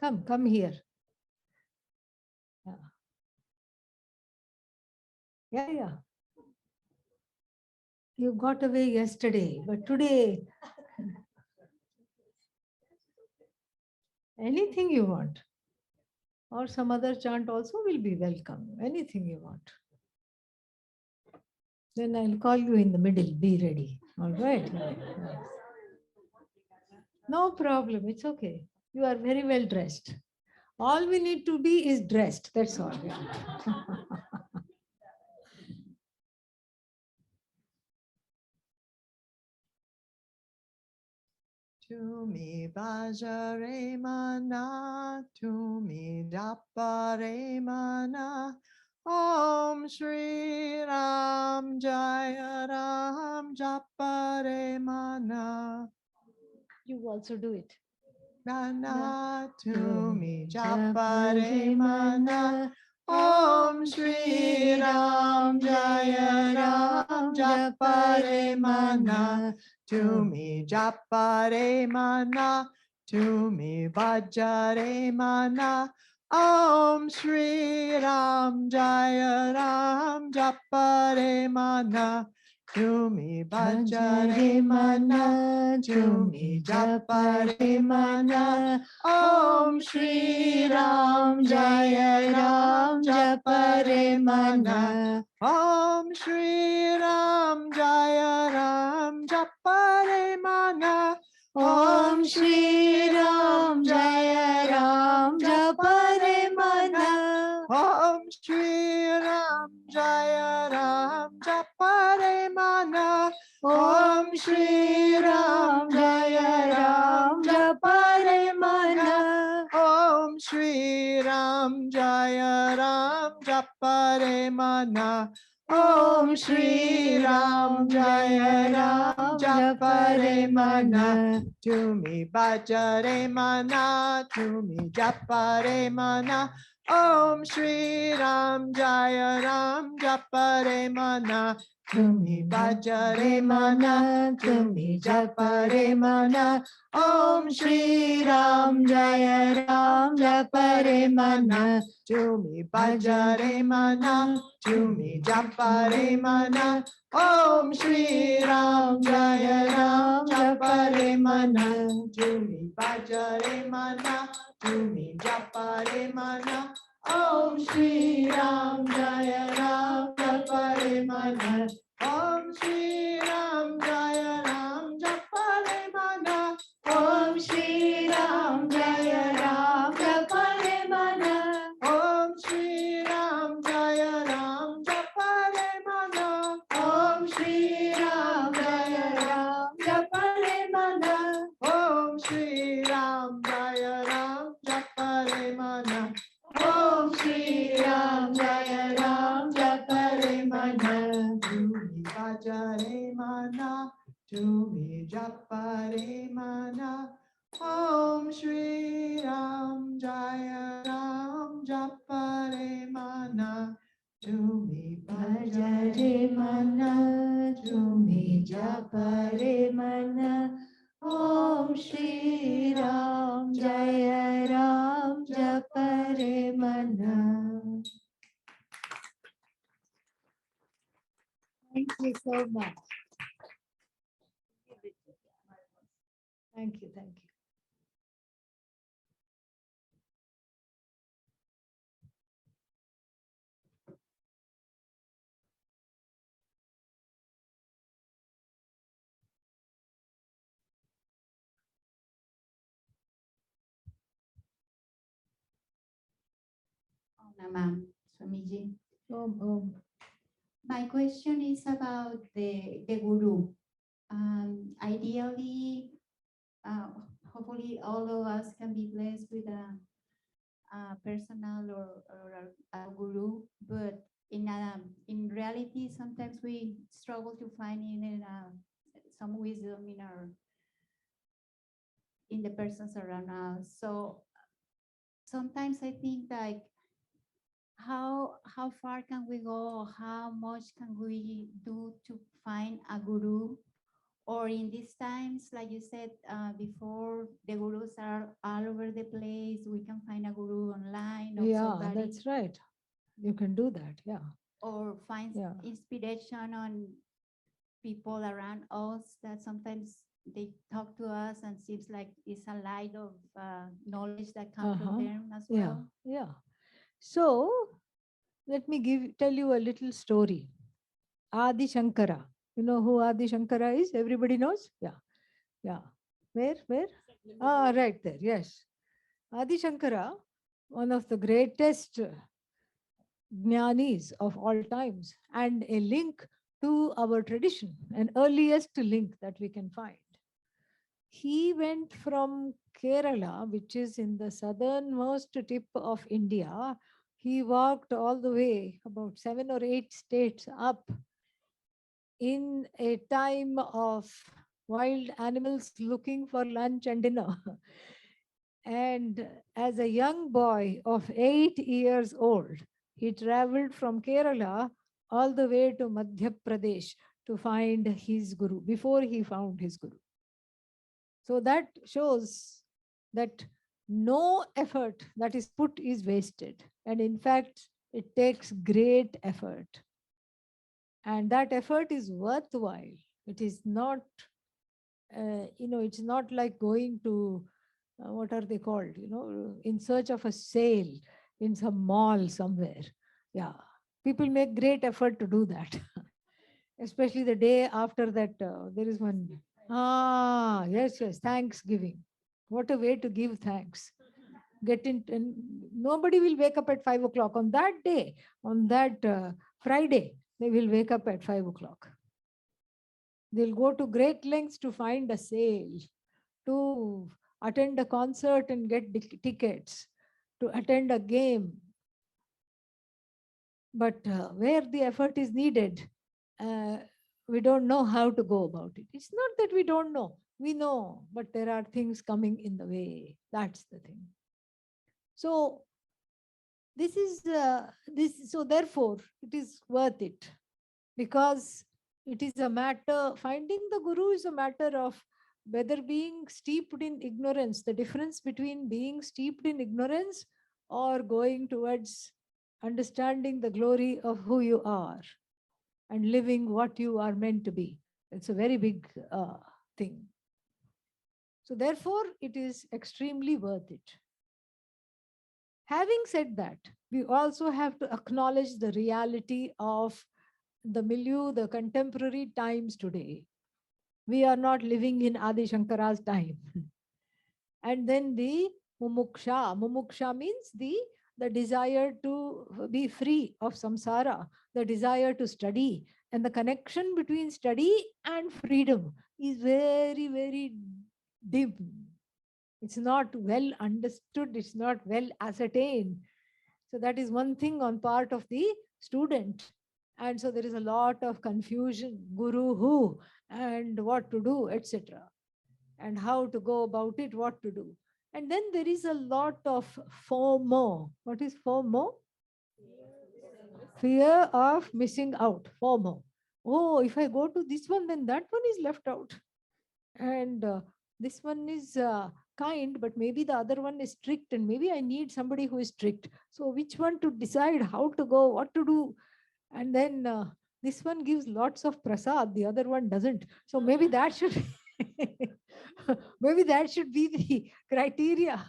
Come here. Yeah. You got away yesterday, but today, anything you want. Or some other chant also will be welcome. Anything you want. Then I'll call you in the middle. Be ready. All right. Yeah. No problem. It's okay. You are very well dressed. All we need to be is dressed. That's all. Yeah. Tumi bhajare mana, tumi japare mana. Om Shri Ram Jaya Ram Japare mana. You also do it. Mana tumi japare mana. Om Shri Ram Jaya Ram Japare mana. Tumi japare mana, tumi bhajare mana. Om Shri Ram Jaya Ram Japare mana. Tumi bhajare mana, tumi japare mana. Om Shri Ram Jaya Ram Japare mana. Om Shri Ram Jaya Ram Japare mana. Om Shri Ram Jaya Ram Japare mana. Om Shri Ram Jaya Ram Japare mana. Om Shri Ram Jaya Ram Japare mana. Om Shri Ram Jaya Ram Japare mana. Om Shri Ram Jaya Ram Japare mana. Tumi bhajare mana, tumi japare mana. Om Shri Ram Jaya Ram Japare mana. Tumi bhajare mana, tumi japare mana. Om Shri Ram Jaya Ram Japare mana. Tumi bhajare mana, tumi japare mana. Om Shri Ram Jaya Ram Japare mana. Tumi bhajare mana, tumi japare mana. Om Shri Ram Jaya Ram Japare mana. Om Shri Ram Jaya Ram Japare mana. Om Shri Ram Jaya Ram Japare mana. Om Shri Ram Jaya Ram Japare mana. Om Shri Ram Jaya Ram Japare mana. Om Shri Ram Jaya Ram Japare mana. Om Shri Ram Jaya Ram Japare mana. Tumi bhajare mana, tumi japare mana. Om Shri Ram Jaya Ram Japare mana. Tumi bhajare mana, tumi japare mana. Om Shri Ram Jaya Ram Japare mana. Thank you so much. Thank you. Namam, Swamiji. Om. My question is about the guru. Ideally, hopefully all of us can be blessed with a personal or a guru, but in reality, sometimes we struggle to find some wisdom in the persons around us. So sometimes I think like how far can we go? How much can we do to find a guru Or in these times, like you said before, the gurus are all over the place. We can find a guru online or Yeah, somebody, that's right. You can do that. Yeah. or find Yeah. inspiration on people around us that sometimes they talk to us and seems like it's a light of knowledge that comes from Uh-huh. them as Yeah. well. Yeah. So let me tell you a little story. Adi Shankara. You know who Adi Shankara is? Everybody knows? Yeah. Yeah. Where? Where? Ah, right there. Yes. Adi Shankara, one of the greatest jnanis of all times, and a link to our tradition, an earliest link that we can find. He went from Kerala, which is in the southernmost tip of India. He walked all the way, about 7 or 8 states up, in a time of wild animals looking for lunch and dinner. And as a young boy of 8 years old, he traveled from Kerala all the way to Madhya Pradesh to find his guru before he found his guru. So that shows that no effort that is put is wasted. And in fact, it takes great effort. And that effort is worthwhile. It is not, it's not like going to, what are they called, in search of a sale in some mall somewhere. Yeah. People make great effort to do that. Especially the day after that, there is one. Ah, yes, yes, Thanksgiving. What a way to give thanks. Get in, and nobody will wake up at 5 o'clock on that day, on that Friday. They will wake up at 5 o'clock. They'll go to great lengths to find a sale, to attend a concert and get tickets, to attend a game. But where the effort is needed, uh, we don't know how to go about it. It's not that we don't know. We know, but there are things coming in the way. That's the thing. So this is this. So therefore, it is worth it, because it is a matter. Finding the guru is a matter of whether being steeped in ignorance. The difference between being steeped in ignorance or going towards understanding the glory of who you are and living what you are meant to be. It's a very big thing. So, therefore, it is extremely worth it. Having said that, we also have to acknowledge the reality of the milieu, the contemporary times today. We are not living in Adi Shankara's time. And then the mumuksha. Mumuksha means the desire to be free of samsara, the desire to study. And the connection between study and freedom is very, very dim. It's not well understood, it's not well ascertained. So that is one thing on part of the student. And so there is a lot of confusion, guru who and what to do, etc. And how to go about it, what to do. And then there is a lot of FOMO. What is FOMO? Fear of missing out. FOMO. Oh, if I go to this one, then that one is left out. And this one is kind, but maybe the other one is strict, and maybe I need somebody who is strict. So, which one to decide how to go, what to do? And then this one gives lots of prasad, the other one doesn't. So, maybe that should. Maybe that should be the criteria.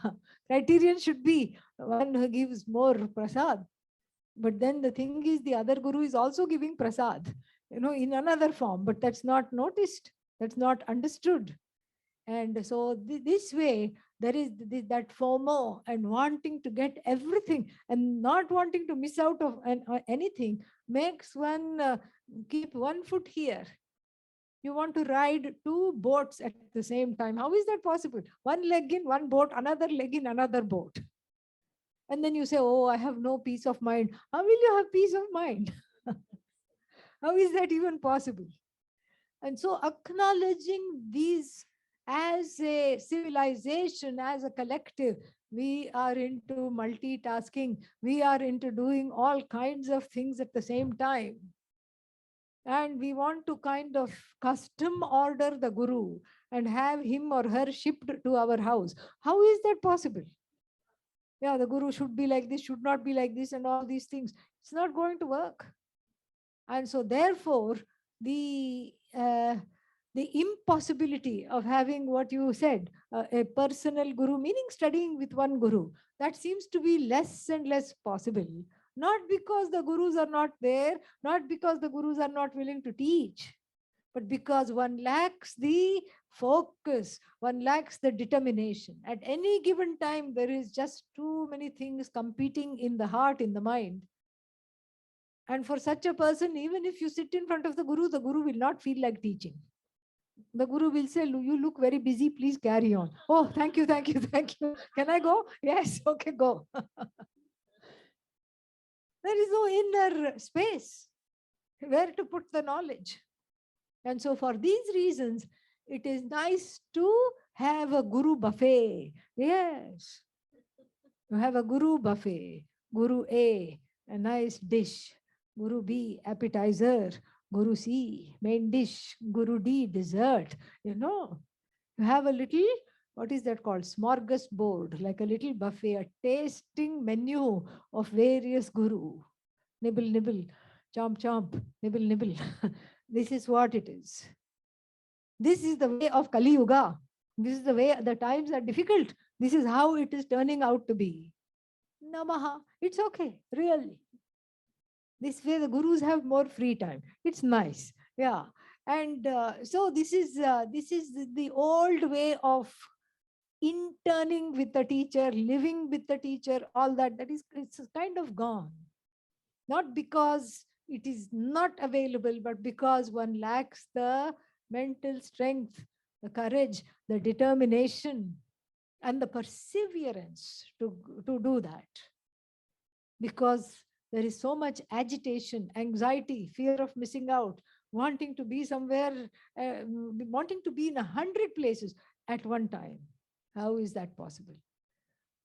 Criterion should be one who gives more prasad. But then the thing is, the other guru is also giving prasad, in another form, but that's not noticed, that's not understood. And so this way, there is that FOMO and wanting to get everything and not wanting to miss out of anything makes one keep one foot here. You want to ride two boats at the same time. How is that possible? One leg in one boat, another leg in another boat. And then you say, oh, I have no peace of mind. How will you have peace of mind? How is that even possible? And so acknowledging these as a civilization, as a collective, we are into multitasking. We are into doing all kinds of things at the same time. and we want to kind of custom order the guru and have him or her shipped to our house. How is that possible? Yeah, the guru should be like this, should not be like this, and all these things. It's not going to work. And so, therefore, the the impossibility of having what you said, a personal guru, meaning studying with one guru, that seems to be less and less possible. Not because the gurus are not there, not because the gurus are not willing to teach, but because one lacks the focus, one lacks the determination. At any given time, there is just too many things competing in the heart, in the mind. And for such a person, even if you sit in front of the Guru will not feel like teaching. The Guru will say, "You look very busy, please carry on." Oh, thank you, thank you, thank you. Can I go? Yes, okay, go. There is no inner space where to put the knowledge. And so, for these reasons, it is nice to have a Guru buffet. Yes, you have a Guru buffet. Guru a nice dish. Guru B, appetizer. Guru C, main dish. Guru D, dessert. You have a little, what is that called? Smorgasbord, like a little buffet, a tasting menu of various guru. Nibble, nibble, chomp, chomp, nibble, nibble. This is what it is. This is the way of Kali Yuga. This is the way the times are difficult. This is how it is turning out to be. Namaha. It's okay, really. This way the gurus have more free time. It's nice. Yeah. And so this is the old way of interning with the teacher, living with the teacher, all that. It's kind of gone. Not because it is not available, but because one lacks the mental strength, the courage, the determination, and the perseverance to do that. Because there is so much agitation, anxiety, fear of missing out, wanting to be somewhere, wanting to be in 100 places at one time. How is that possible?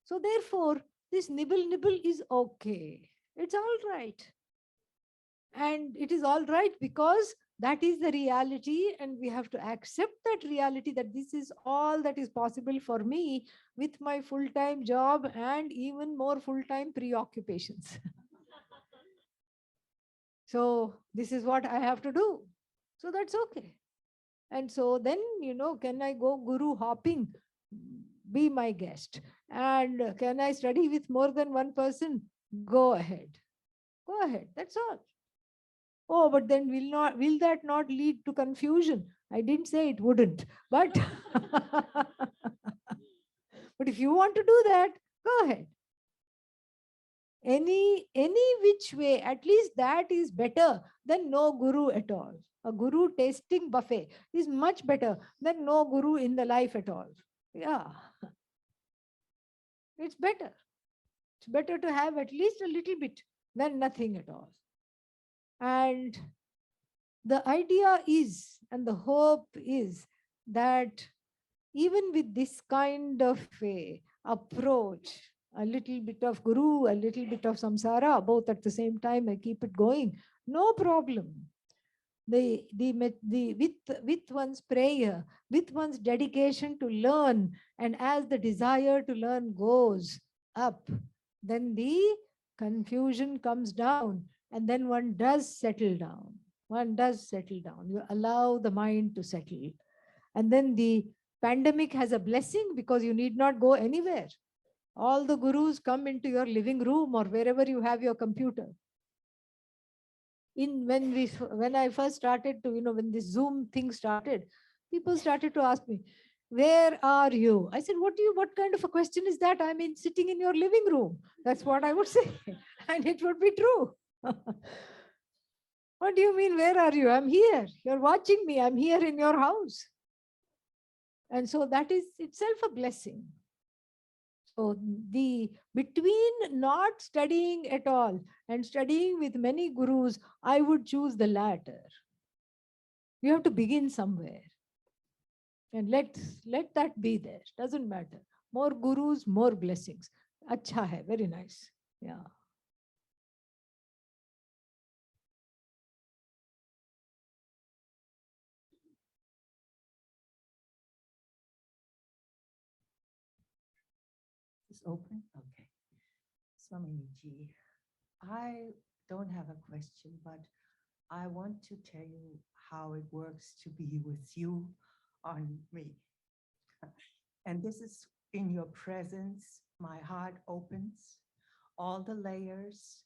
So, therefore, this nibble nibble is okay. It's all right. And it is all right because that is the reality, and we have to accept that reality, that this is all that is possible for me with my full time job and even more full time preoccupations. So, this is what I have to do. So, that's okay. And so, then, can I go guru hopping? Be my guest. And can I study with more than one person? Go ahead. Go ahead. That's all. Oh, but then will that not lead to confusion? I didn't say it wouldn't, but but if you want to do that, go ahead. Any which way, at least that is better than no guru at all. A guru tasting buffet is much better than no guru in the life at all. Yeah, it's better. It's better to have at least a little bit than nothing at all. And the idea is, and the hope is, that even with this kind of a approach, a little bit of guru, a little bit of samsara, both at the same time, I keep it going, no problem. With one's prayer, with one's dedication to learn, and as the desire to learn goes up, then the confusion comes down, and then one does settle down. One does settle down. You allow the mind to settle. And then the pandemic has a blessing because you need not go anywhere. All the gurus come into your living room or wherever you have your computer. When I first started to, when this Zoom thing started, people started to ask me, "Where are you?" I said, what kind of a question is that? I'm sitting in your living room. That's what I would say. And it would be true. What do you mean, where are you? I'm here. You're watching me. I'm here in your house. And so that is itself a blessing. So the between not studying at all and studying with many gurus, I would choose the latter. You have to begin somewhere. And let that be there. Doesn't matter. More gurus, more blessings. Acha hai, very nice. Yeah. open? Okay. Swamiji, I don't have a question, but I want to tell you how it works to be with you on me. And this is in your presence, my heart opens, all the layers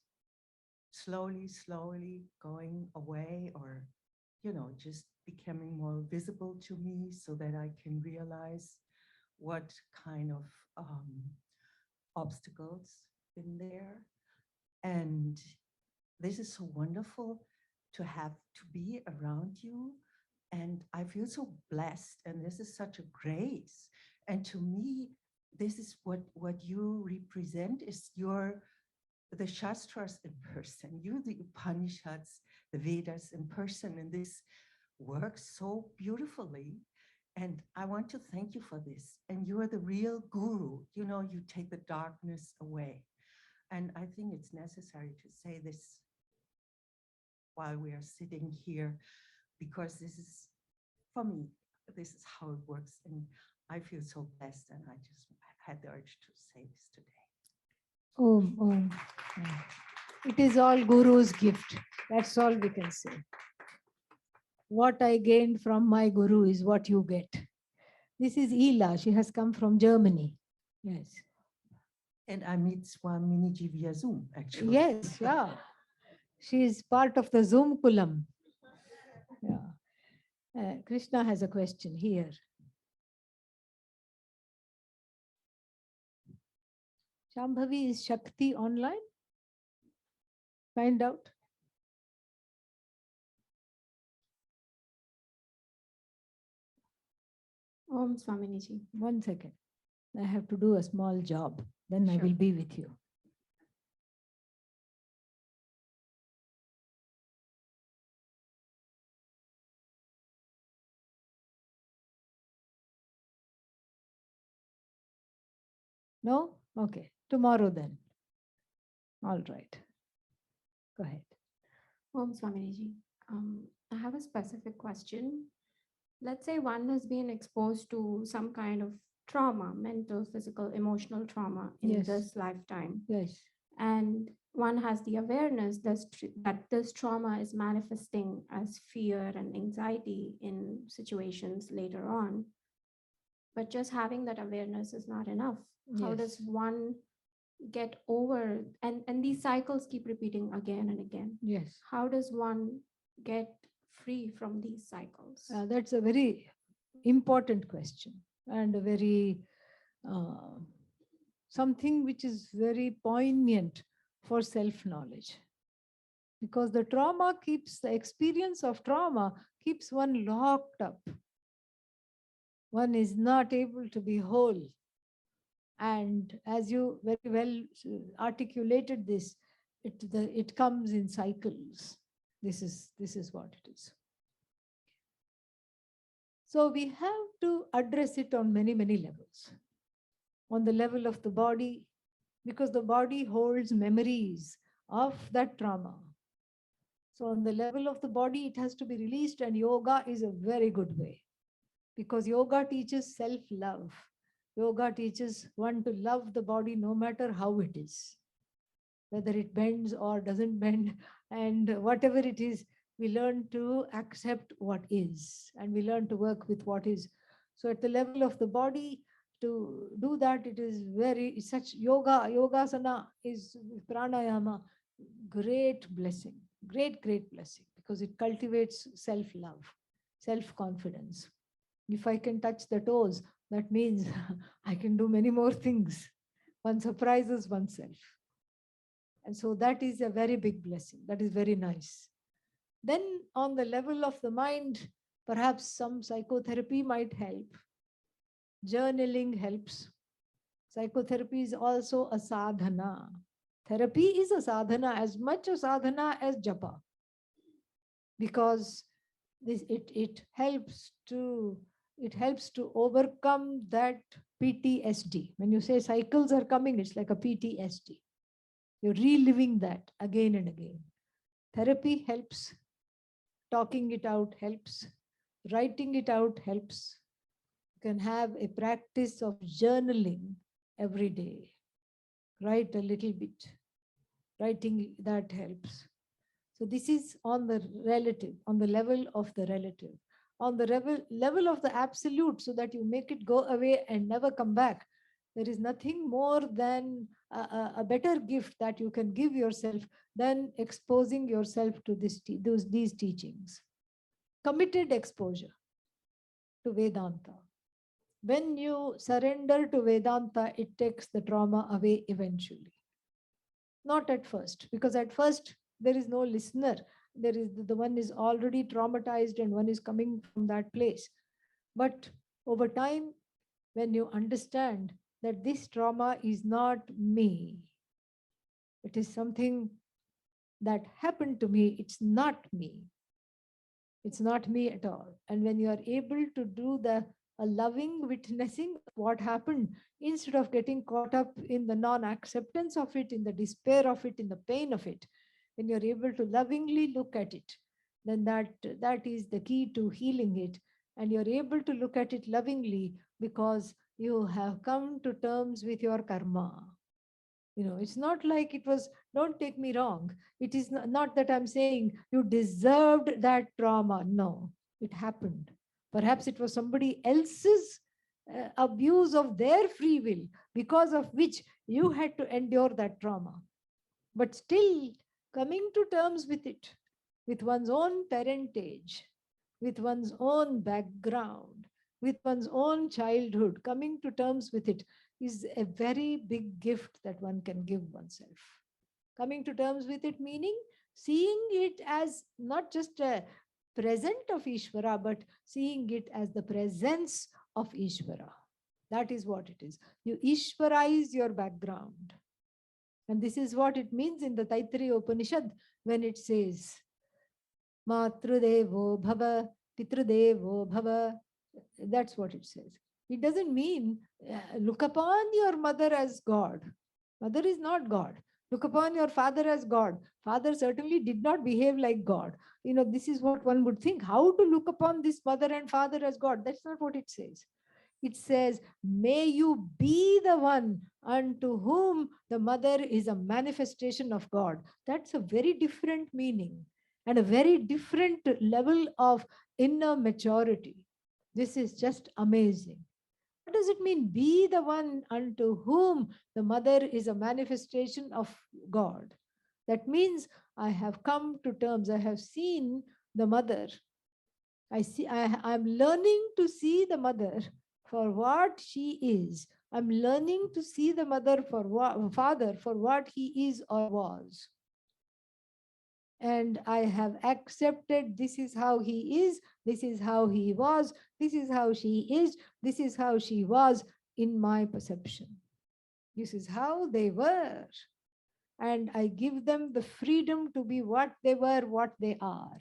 slowly, slowly going away, or, just becoming more visible to me so that I can realize what kind of obstacles in there. And this is so wonderful to have to be around you. And I feel so blessed. And this is such a grace. And to me, this is what you represent is the Shastras in person, you the Upanishads, the Vedas in person. And this works so beautifully. And I want to thank you for this. And you are the real guru. You take the darkness away. And I think it's necessary to say this while we are sitting here, because this is, for me, this is how it works. And I feel so blessed. And I just had the urge to say this today. Om, Om. It is all Guru's gift. That's all we can say. What I gained from my Guru is what you get. This is Ela. She has come from Germany. Yes. And I meet Swaminiji via Zoom, actually. Yes, yeah. She is part of the Zoom Kulam. Yeah. Krishna has a question here. Shambhavi, is Shakti online? Find out. Om Swaminiji. 1 second. I have to do a small job. Then I Sure. will be with you. No? Okay. Tomorrow then. All right. Go ahead. Om Swaminiji. I have a specific question. Let's say one has been exposed to some kind of trauma, mental, physical, emotional trauma in Yes. this lifetime. Yes. And one has the awareness that this trauma is manifesting as fear and anxiety in situations later on. But just having that awareness is not enough. How does Yes. one get over, and these cycles keep repeating again and again? Yes. How does one get free from these cycles? That's a very important question and a very something which is very poignant for self-knowledge. Because the experience of trauma keeps one locked up. One is not able to be whole. And as you very well articulated this, it comes in cycles. This is what it is. So we have to address it on many, many levels. On the level of the body, because the body holds memories of that trauma. So on the level of the body, it has to be released, and yoga is a very good way. Because yoga teaches self-love. Yoga teaches one to love the body no matter how it is. Whether it bends or doesn't bend, and whatever it is, we learn to accept what is, and we learn to work with what is. So at the level of the body, to do that, it is such yogasana is pranayama, great blessing, great blessing, because it cultivates self-love, self-confidence. If I can touch the toes, that means I can do many more things. One surprises oneself. And so that is a very big blessing. That is very nice. Then on the level of the mind, perhaps some psychotherapy might help. Journaling helps. Psychotherapy is also a sadhana. Therapy is a sadhana, as much a sadhana as japa. Because it helps to overcome that PTSD. When you say cycles are coming, it's like a PTSD. You're reliving that again and again. Therapy helps. Talking it out helps. Writing it out helps. You can have a practice of journaling every day. write a little bit. Writing that helps. So this is on the relative, on the level of the relative, on the level of the absolute, so that you make it go away and never come back. There is nothing more than a better gift that you can give yourself than exposing yourself to these teachings. Committed exposure to Vedanta. When you surrender to Vedanta, it takes the trauma away eventually. Not at first, because at first there is no listener. There is the one is already traumatized and one is coming from that place. But over time, when you understand that this trauma is not me, it is something that happened to me, it's not me. It's not me at all. And when you are able to do a loving witnessing of what happened, instead of getting caught up in the non-acceptance of it, in the despair of it, in the pain of it, when you're able to lovingly look at it, then that is the key to healing it. And you're able to look at it lovingly because you have come to terms with your karma. It's not like it was, don't take me wrong. It is not that I'm saying you deserved that trauma. No, it happened. Perhaps it was somebody else's abuse of their free will, because of which you had to endure that trauma. But still, coming to terms with it, with one's own parentage, with one's own background, with one's own childhood, coming to terms with it is a very big gift that one can give oneself. Coming to terms with it, meaning seeing it as not just a present of Ishvara, but seeing it as the presence of Ishvara. That is what it is. You Ishvaraize your background. And this is what it means in the Taittiriya Upanishad when it says, Matrudevo Bhava, Pitrudevo Bhava. That's what it says. It doesn't mean look upon your mother as God. Mother is not God. Look upon your father as God. Father certainly did not behave like God. This is what one would think. How to look upon this mother and father as God? That's not what it says. It says, may you be the one unto whom the mother is a manifestation of God. That's a very different meaning and a very different level of inner maturity. This is just amazing. What does it mean? Be the one unto whom the mother is a manifestation of God. That means I have come to terms, I have seen the mother. I'm learning to see the mother for what she is. I'm learning to see the mother father for what he is or was. And I have accepted this is how he is, this is how he was, this is how she is, this is how she was in my perception. This is how they were. And I give them the freedom to be what they were, what they are.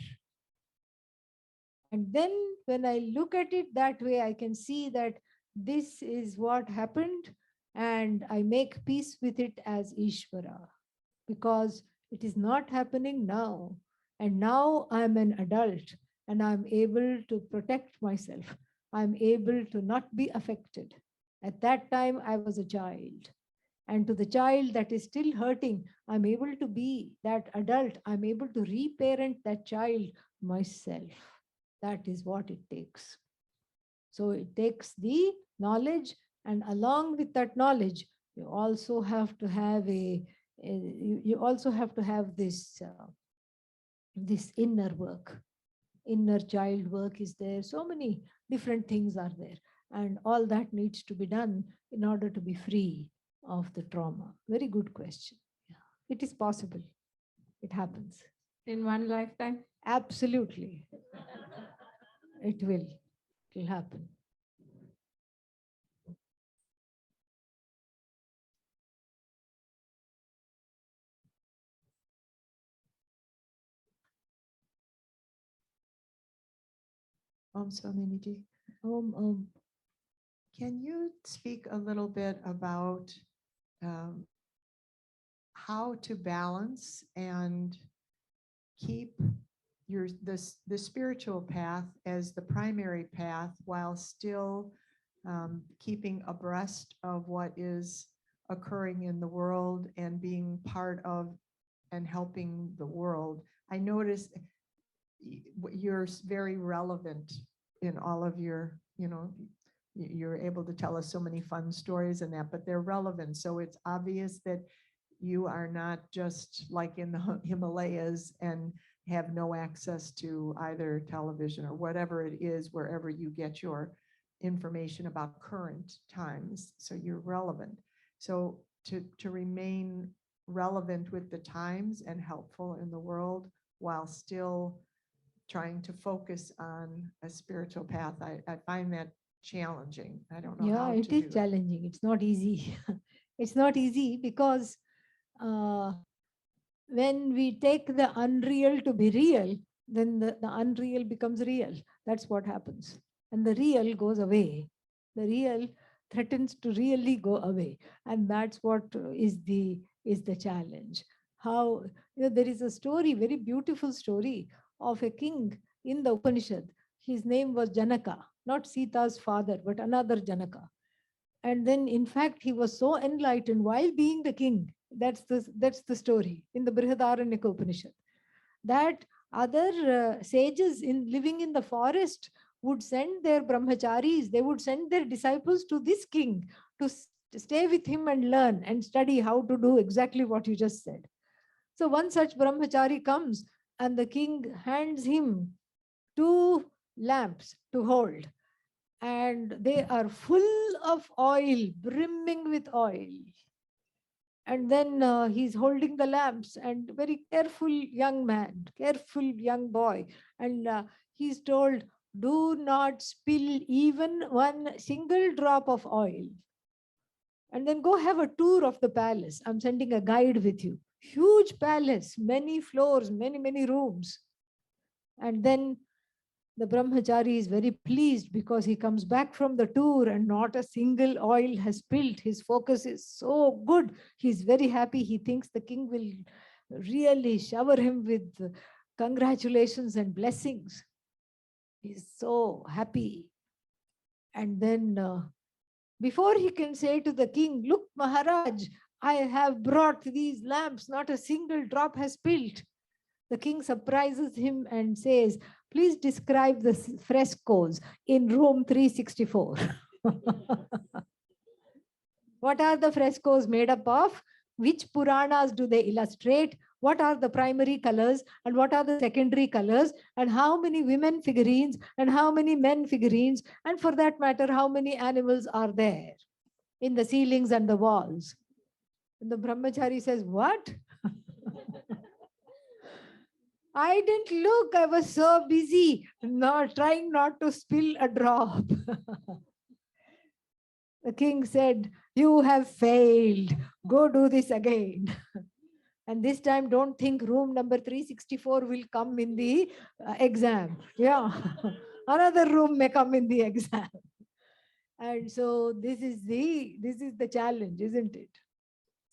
And then when I look at it that way, I can see that this is what happened, and I make peace with it as Ishvara, because it is not happening now. And now I'm an adult and I'm able to protect myself. I'm able to not be affected. At that time, I was a child. And to the child that is still hurting, I'm able to be that adult. I'm able to reparent that child myself. That is what it takes. So it takes the knowledge, and along with that knowledge, you also have to have you also have to have this this inner work. Inner child work is there. So many different things are there, and all that needs to be done in order to be free of the trauma. Very good question. Yeah. It is possible. It happens. In one lifetime? Absolutely. It will. It will happen. Swaminiji, Om. can you speak a little bit about how to balance and keep the spiritual path as the primary path while still keeping abreast of what is occurring in the world and being part of and helping the world. I noticed you're very relevant in all of your, you're able to tell us so many fun stories and that, but they're relevant. So it's obvious that you are not just like in the Himalayas and have no access to either television or whatever it is, wherever you get your information about current times. So you're relevant. So to remain relevant with the times and helpful in the world while still trying to focus on a spiritual path, I find that challenging. I don't know Yeah, how it to is do it. challenging. It's not easy. It's not easy because uh, when we take the unreal to be real, then the unreal becomes real. That's what happens. And the real goes away. The real threatens to really go away. And that's what is the challenge. How there is a story, very beautiful story of a king in the Upanishad. His name was Janaka, not Sita's father, but another Janaka. And then in fact he was so enlightened while being the king. That's the story in the Brihadaranyaka Upanishad, that other sages in living in the forest would send their brahmacharis, they would send their disciples to this king to stay with him and learn and study how to do exactly what you just said. So one such brahmachari comes and the king hands him two lamps to hold, and they are full of oil, brimming with oil. And then he's holding the lamps, and very careful young man, careful young boy. And he's told, do not spill even one single drop of oil. And then go have a tour of the palace. I'm sending a guide with you. Huge palace, many floors, many, many rooms. And then the brahmachari is very pleased because he comes back from the tour and not a single oil has spilled. His focus is so good. He's very happy. He thinks the king will really shower him with congratulations and blessings. He's so happy. And then before he can say to the king, look, Maharaj, I have brought these lamps, not a single drop has spilled. The king surprises him and says, please describe the frescoes in room 364. What are the frescoes made up of? Which Puranas do they illustrate? What are the primary colors and what are the secondary colors? And how many women figurines and how many men figurines? And for that matter, how many animals are there in the ceilings and the walls? And the brahmachari says, what? I didn't look. I was so busy not trying not to spill a drop. The king said, you have failed. Go do this again. And this time, don't think room number 364 will come in the exam. Yeah. Another room may come in the exam. And so this is the challenge, isn't it?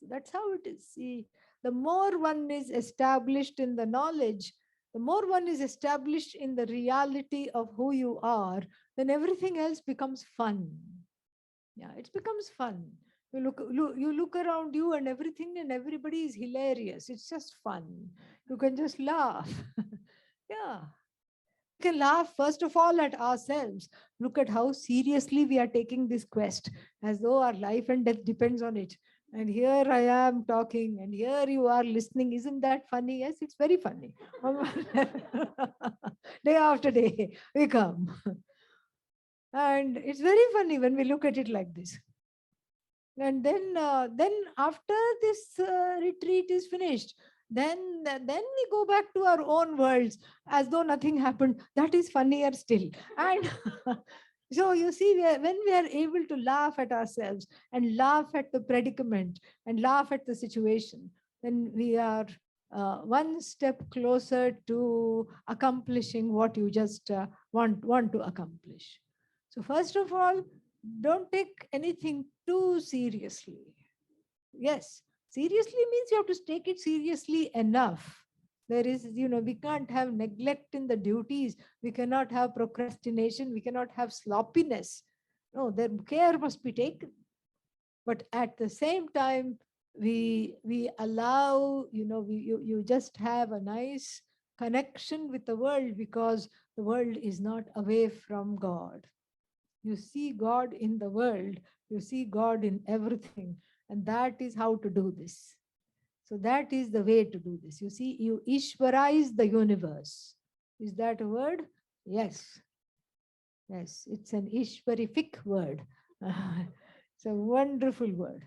So that's how it is. See, the more one is established in the knowledge, the more one is established in the reality of who you are, then everything else becomes fun. Yeah, it becomes fun. You look around you and everything and everybody is hilarious. It's just fun. You can just laugh. Yeah. We can laugh first of all at ourselves. Look at how seriously we are taking this quest, as though our life and death depends on it. And here I am talking, and here you are listening. Isn't that funny? Yes, it's very funny. Day after day, we come. And it's very funny when we look at it like this. And then after this retreat is finished, then we go back to our own worlds as though nothing happened. That is funnier still. And so you see, when we are able to laugh at ourselves and laugh at the predicament and laugh at the situation, then we are one step closer to accomplishing what you just want to accomplish. So first of all, don't take anything too seriously. Yes, seriously means you have to take it seriously enough. There is, we can't have neglect in the duties. We cannot have procrastination. We cannot have sloppiness. No, their care must be taken. But at the same time, we allow, you just have a nice connection with the world, because the world is not away from God. You see God in the world, you see God in everything, and that is how to do this. So that is the way to do this. You see, you Ishwarize the universe. Is that a word? Yes. Yes, it's an Ishwarific word. It's a wonderful word.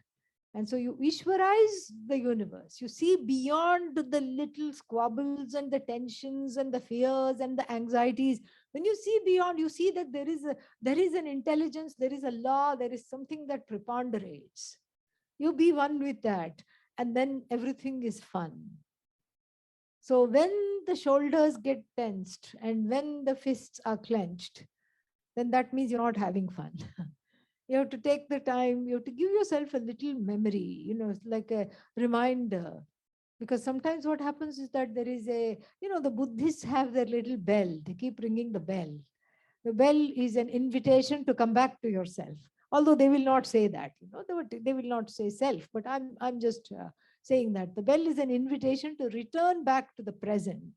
And so you Ishwarize the universe. You see beyond the little squabbles and the tensions and the fears and the anxieties. When you see beyond, you see that there is an intelligence, there is a law, there is something that preponderates. You be one with that, and then everything is fun. So when the shoulders get tensed and when the fists are clenched, then that means you're not having fun. You have to take the time, you have to give yourself a little memory, it's like a reminder. Because sometimes what happens is that there is the Buddhists have their little bell, they keep ringing the bell. The bell is an invitation to come back to yourself. Although they will not say that, they will not say self, but I'm just saying that the bell is an invitation to return back to the present.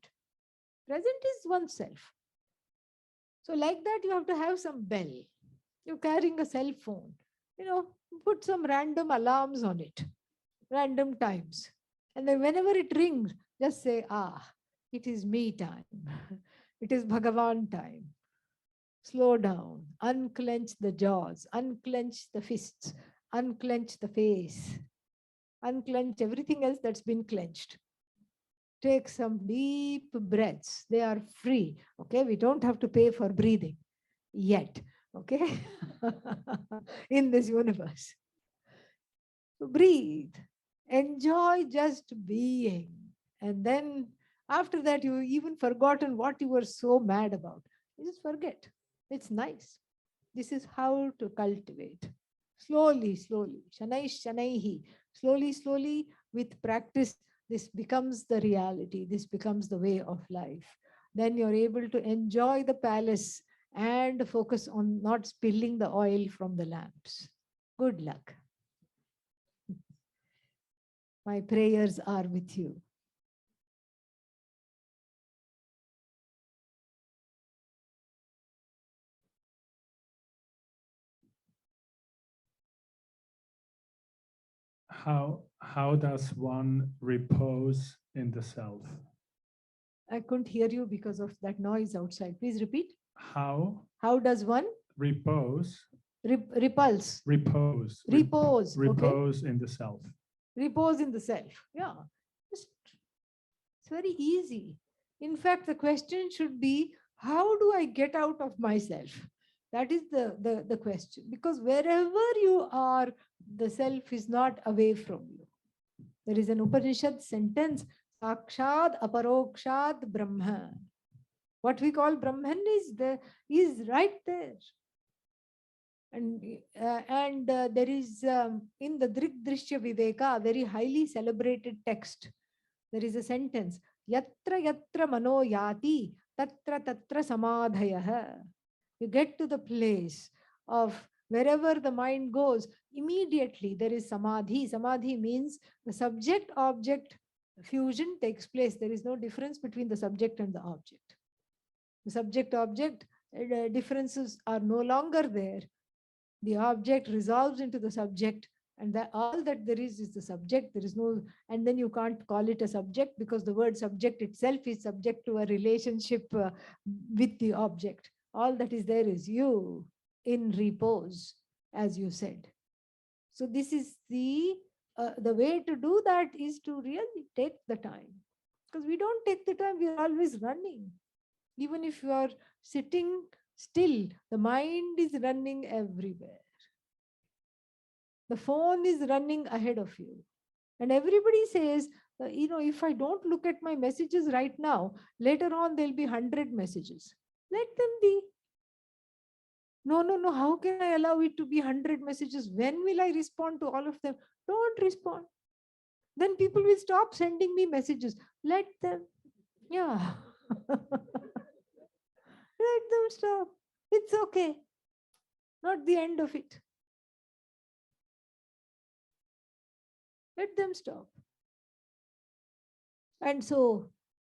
Present is oneself. So like that, you have to have some bell. You're carrying a cell phone, you know, put some random alarms on it, random times. And then whenever it rings, just say, it is me time. It is Bhagavan time. Slow down, unclench the jaws, unclench the fists, unclench the face, unclench everything else that's been clenched. Take some deep breaths. They are free. Okay, we don't have to pay for breathing yet. Okay, in this universe. So breathe, enjoy just being. And then after that, you even forgotten what you were so mad about. You just forget. It's nice. This is how to cultivate. Slowly, slowly, shanai shanaihi, slowly, slowly, with practice, this becomes the reality. This becomes the way of life. Then you're able to enjoy the palace and focus on not spilling the oil from the lamps. Good luck. My prayers are with you. How does one repose in the self? I couldn't hear you because of that noise outside. Please repeat. How does one repose repulse? repose Repose. Okay. repose in the self? Repose in the self. Yeah. It's very easy. In fact, the question should be, how do I get out of myself? That is the question. Because wherever you are, the self is not away from you. There is an Upanishad sentence, Sakshad Aparokshad Brahma. What we call Brahman is right there. And there is in the Drik Drishya Viveka, a very highly celebrated text. There is a sentence, Yatra Yatra Mano Yati, Tatra Tatra Samadhayah. You get to the place of wherever the mind goes, immediately there is Samadhi. Samadhi means the subject object fusion takes place. There is no difference between the subject and the object. The subject object differences are no longer there. The object resolves into the subject, and that all that there is the subject. There is no, and then you can't call it a subject, because the word subject itself is subject to a relationship with the object. All that is there is you in repose, as you said. So this is the way to do that is to really take the time, because we don't take the time. We are always running. Even if you are sitting still, the mind is running everywhere. The phone is running ahead of you. And everybody says, if I don't look at my messages right now, later on there'll be 100 messages. Let them be. No. How can I allow it to be 100 messages? When will I respond to all of them? Don't respond. Then people will stop sending me messages. Let them. Yeah. Let them stop. It's okay. Not the end of it. Let them stop. And so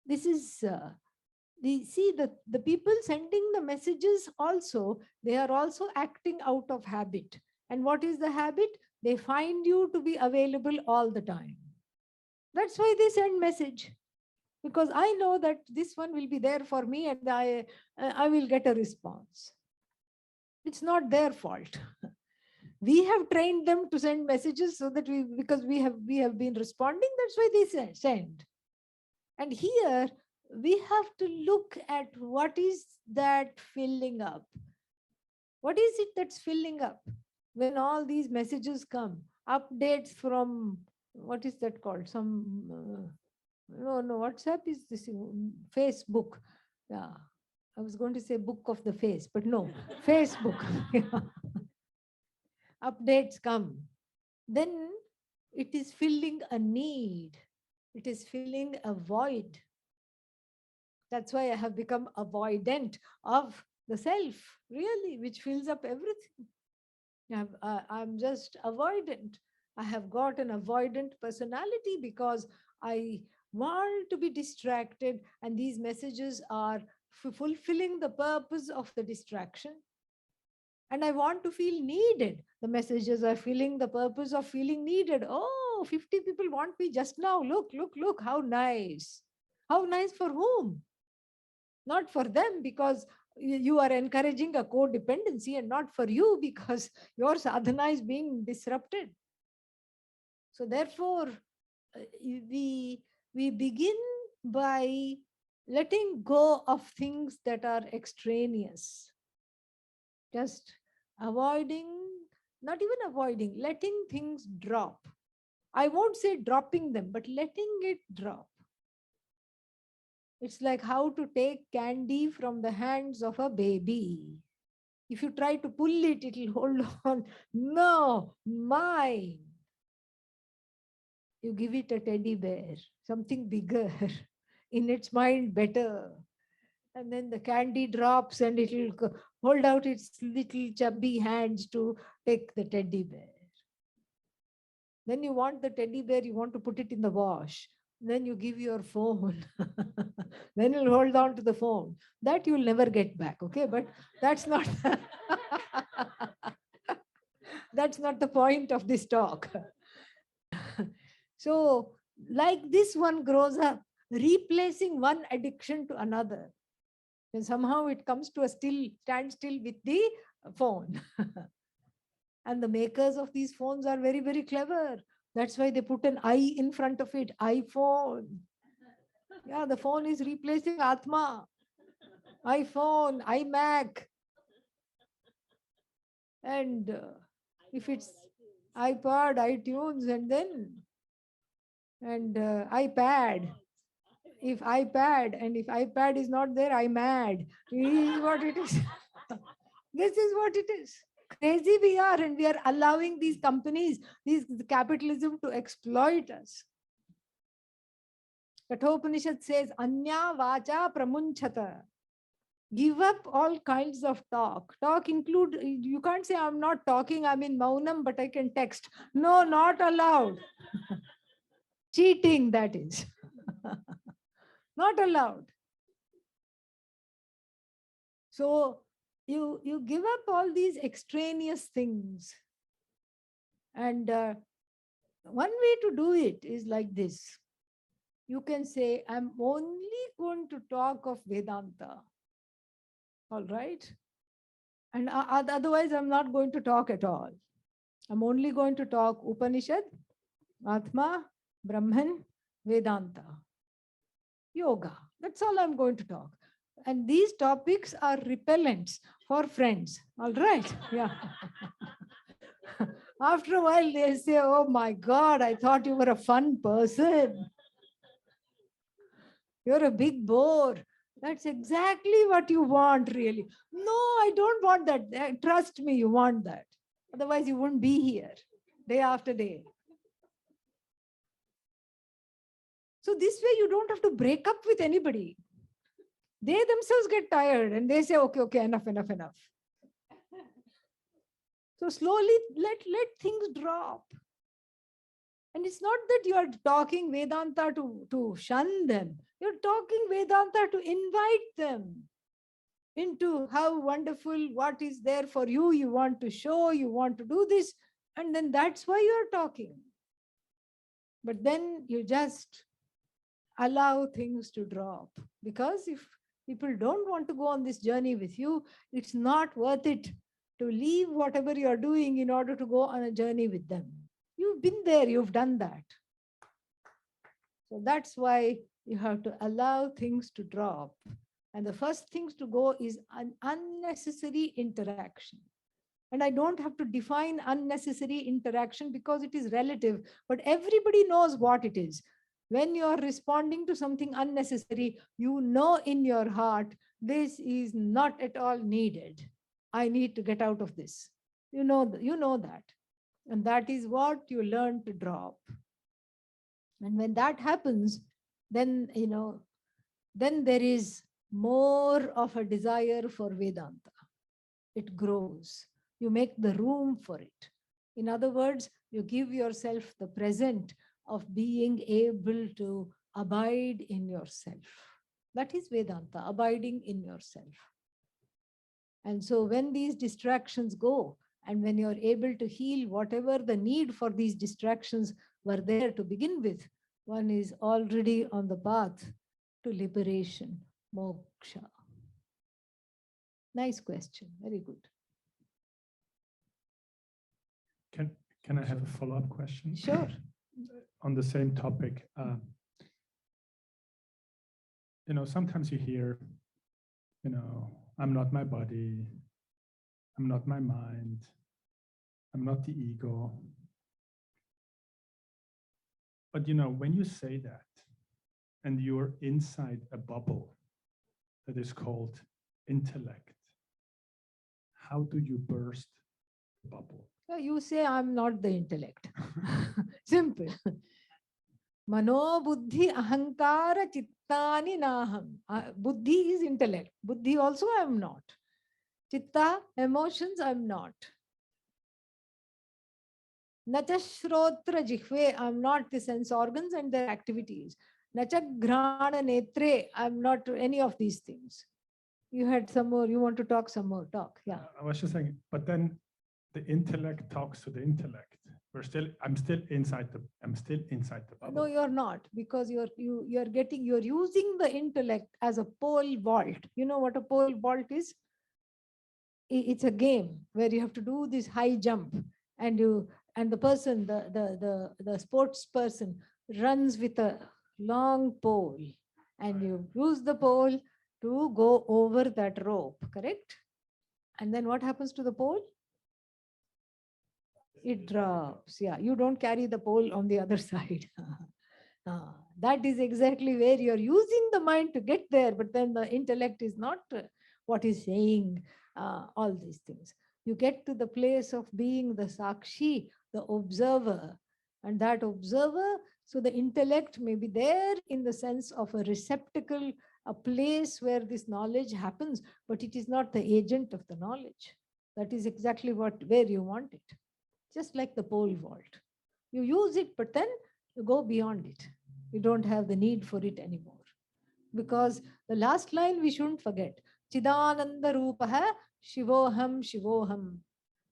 this is the people sending the messages also, they are also acting out of habit. And what is the habit? They find you to be available all the time. That's why they send message, because I know that this one will be there for me, and I will get a response. It's not their fault. We have trained them to send messages so that because we have been responding, that's why they send. And here we have to look at what is that filling up. What is it that's filling up? When all these messages come, updates from, what is that called? No, WhatsApp is this, Facebook. Yeah, I was going to say book of the face, but no, Facebook. Updates come. Then it is filling a need. It is filling a void. That's why I have become avoidant of the self, really, which fills up everything. I'm just avoidant. I have got an avoidant personality because I want to be distracted, and these messages are fulfilling the purpose of the distraction. And I want to feel needed. The messages are filling the purpose of feeling needed. Oh, 50 people want me just now. Look, how nice. How nice for whom? Not for them, because you are encouraging a codependency, and not for you because your sadhana is being disrupted. So therefore, we begin by letting go of things that are extraneous. Just avoiding, not even avoiding, letting things drop. I won't say dropping them, but letting it drop. It's like how to take candy from the hands of a baby. If you try to pull it, it will hold on. No, mine. You give it a teddy bear, something bigger, in its mind better. And then the candy drops and it will hold out its little chubby hands to take the teddy bear. Then you want the teddy bear, you want to put it in the wash. Then you give your phone. Then you'll hold on to the phone. That you'll never get back, okay? But that's not that's not the point of this talk. So, like this one grows up, replacing one addiction to another. And somehow it comes to a standstill with the phone. And the makers of these phones are very, very clever. That's why they put an I in front of it, iPhone. Yeah, the phone is replacing Atma. iPhone, iMac. And if it's iPod, iTunes, and iPad. If iPad is not there, I'm mad. This is what it is. This is what it is. Crazy we are, and we are allowing these companies, these capitalism to exploit us. Kathopanishad says, Anya vacha pramunchata. Give up all kinds of talk. Talk include, you can't say I'm not talking, I'm in maunam, but I can text. No, not allowed. Cheating, that is. Not allowed. So you give up all these extraneous things. And one way to do it is like this. You can say, I'm only going to talk of Vedanta. All right? And otherwise, I'm not going to talk at all. I'm only going to talk Upanishad, Atma, Brahman, Vedanta, yoga. That's all I'm going to talk. And these topics are repellents for friends. All right? Yeah. After a while, they say, oh my God, I thought you were a fun person. You're a big bore. That's exactly what you want, really. No, I don't want that. Trust me, you want that. Otherwise, you wouldn't be here day after day. So this way, you don't have to break up with anybody. They themselves get tired and they say, okay, enough. So slowly let things drop. And it's not that you are talking Vedanta to shun them. You're talking Vedanta to invite them into how wonderful, what is there for you. You want to show, you want to do this. And then that's why you're talking. But then you just allow things to drop. Because if people don't want to go on this journey with you, it's not worth it to leave whatever you're doing in order to go on a journey with them. You've been there, you've done that. So that's why you have to allow things to drop. And the first things to go is an unnecessary interaction. And I don't have to define unnecessary interaction because it is relative, but everybody knows what it is. When you are responding to something unnecessary, you know in your heart, this is not at all needed. I need to get out of this. You know that. And that is what you learn to drop. And when that happens, then, then there is more of a desire for Vedanta. It grows. You make the room for it. In other words, you give yourself the present of being able to abide in yourself. That is Vedanta, abiding in yourself. And so when these distractions go, and when you're able to heal whatever the need for these distractions were there to begin with, one is already on the path to liberation, moksha. Nice question. Very good. Can I have a follow-up question? Sure. On the same topic. Sometimes you hear, I'm not my body, I'm not my mind, I'm not the ego. But when you say that, and you're inside a bubble that is called intellect, how do you burst the bubble? You say, I'm not the intellect. Simple. Mano buddhi ahankara chittani naham. Buddhi is intellect. Buddhi also I am not. Chitta, emotions, I am not. Nacha shrotra jihve, I am not the sense organs and their activities. Nacha grana netre, I am not any of these things. You had some more, you want to talk some more, talk. Yeah. I was just saying, but then the intellect talks to the intellect. I'm still inside the bubble. No, you're not, because you're using the intellect as a pole vault. You know what a pole vault is? It's a game where you have to do this high jump, and the person, the sports person, runs with a long pole, and you use the pole to go over that rope, correct? And then what happens to the pole? It drops. Yeah, you don't carry the pole on the other side. That is exactly where you're using the mind to get there, but then the intellect is not what is saying all these things. You get to the place of being the sakshi, the observer, and that observer, so the intellect may be there in the sense of a receptacle, a place where this knowledge happens, but it is not the agent of the knowledge. That is exactly where you want it. Just like the pole vault. You use it, but then you go beyond it. You don't have the need for it anymore. Because the last line we shouldn't forget. Chidananda Rupaha Shivoham Shivoham.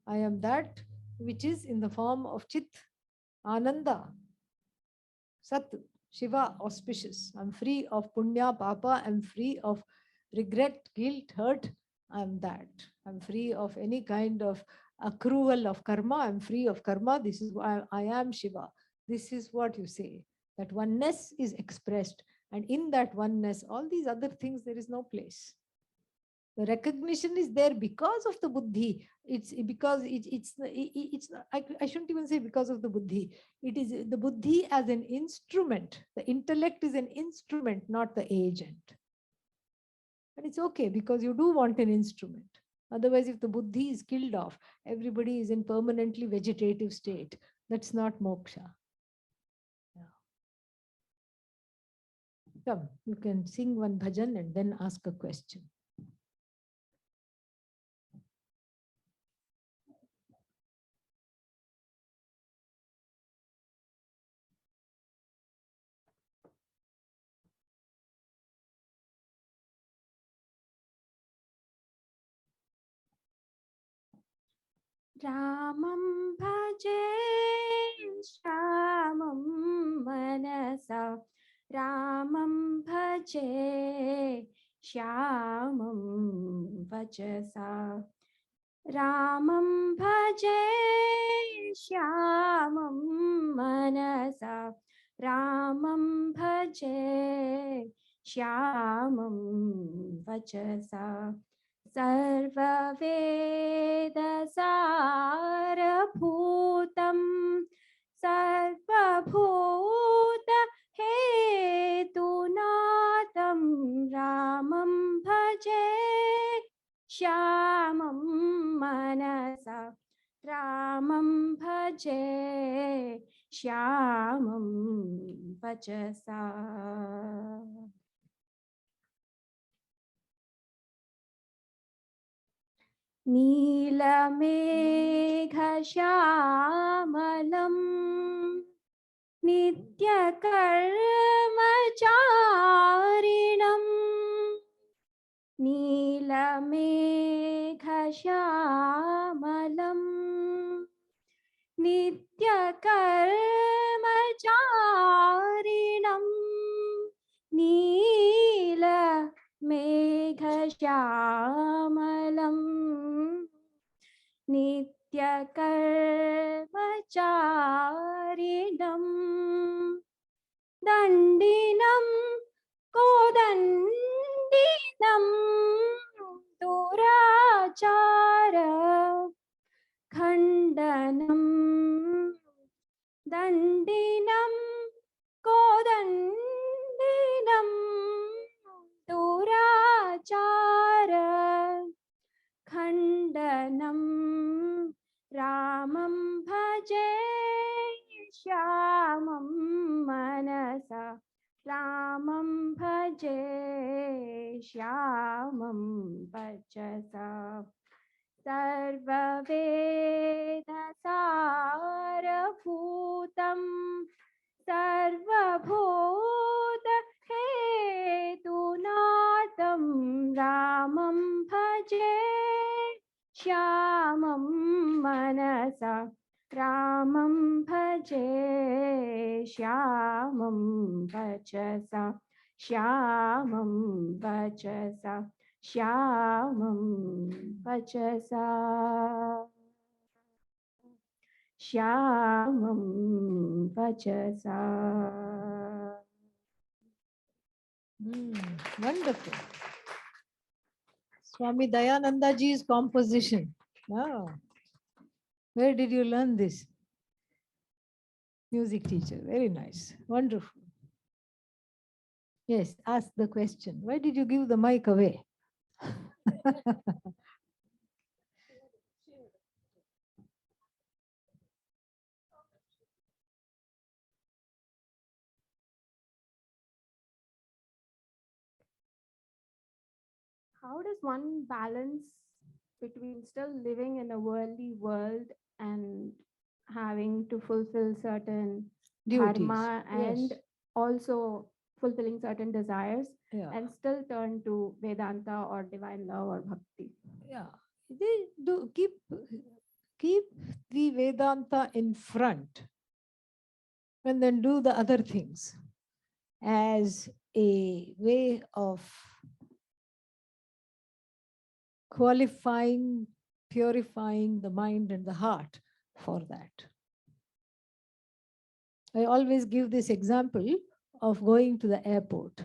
I am that which is in the form of Chit, Ananda, Sat, Shiva, auspicious. I'm free of Punya, Papa. I'm free of regret, guilt, hurt. I'm that. I'm free of any kind of accrual of karma. I'm free of karma. This is why I am Shiva. This is what you say. That oneness is expressed. And in that oneness, all these other things, there is no place. The recognition is there because of the buddhi. It's because I shouldn't even say because of the buddhi. It is the buddhi as an instrument. The intellect is an instrument, not the agent. And it's okay because you do want an instrument. Otherwise, if the buddhi is killed off, everybody is in permanently vegetative state. That's not moksha. Yeah. Come, you can sing one bhajan and then ask a question. Ramam bhaje shyamam manasa. Ramam bhaje shyamam vachasa. Ramam bhaje shyamam manasa. Ramam bhaje shyamam vachasa. सर्ववेदसारभूतं सर्वभूतहेतुनाथं रामं भजे श्यामं मनसा रामं भजे श्यामं वचसा. नीलमेघश्यामलं नित्यकर्मचारिणं नीलमेघश्यामलं नित्यकर्मचारिणं नीलमेघश्यामलं नित्यकर्मचारिणं दण्डिनं कोदण्डिनं दुराचार खण्डनं दण्डिनं कोदण्डिनं दुराचार खण्डनं रामं भजे श्यामं मनसा रामं भजे श्यामं वचसा. सर्ववेदसारभूतं सर्वभूतहेतुनाथं रामं भजे श्यामं मनसा रामं भजे श्यामं वचसा श्यामं वचसा श्यामं वचसा श्यामं वचसा. Wonderful. Swami Dayananda ji's composition. Wow. Where did you learn this? Music teacher. Very nice. Wonderful. Yes, ask the question. Why did you give the mic away? How does one balance between still living in a worldly world and having to fulfill certain Duties. dharma and Yes. also fulfilling certain desires Yeah. and still turn to Vedanta or divine love or bhakti? Yeah. They do keep the Vedanta in front and then do the other things as a way of qualifying, purifying the mind and the heart for that. I always give this example of going to the airport.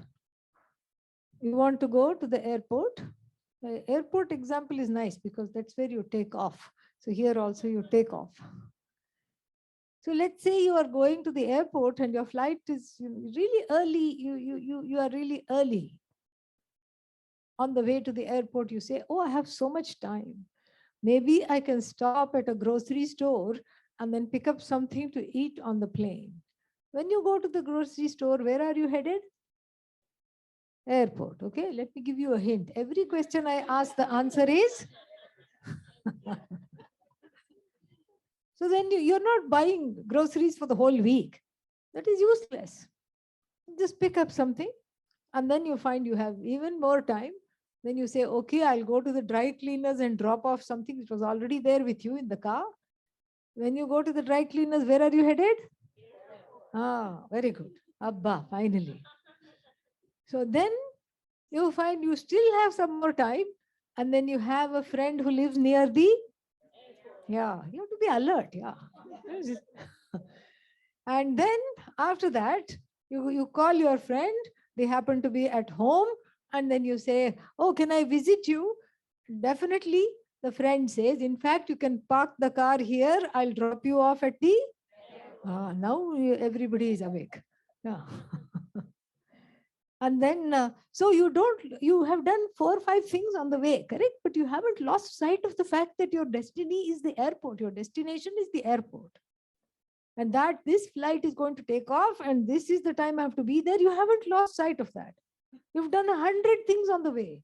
You want to go to the airport? The airport example is nice because that's where you take off. So here also you take off. So let's say you are going to the airport and your flight is really early. You are really early. On the way to the airport, you say, oh, I have so much time. Maybe I can stop at a grocery store and then pick up something to eat on the plane. When you go to the grocery store, where are you headed? Airport. Okay, let me give you a hint. Every question I ask, the answer is. So then you're not buying groceries for the whole week. That is useless. Just pick up something and then you find you have even more time Then you say, okay, I'll go to the dry cleaners and drop off something which was already there with you in the car. When you go to the dry cleaners, where are you headed? Ah, very good. Abba, finally. So then you find you still have some more time, and then you have a friend who lives near the, yeah, you have to be alert. Yeah. And then after that, you call your friend, they happen to be at home, and then you say, oh, can I visit you? Definitely, the friend says, in fact, you can park the car here. I'll drop you off at the. Now everybody is awake. Yeah. And then, so you have done 4 or 5 things on the way, correct? But you haven't lost sight of the fact that your destiny is the airport. Your destination is the airport. And that this flight is going to take off and this is the time I have to be there. You haven't lost sight of that. You've done 100 things on the way.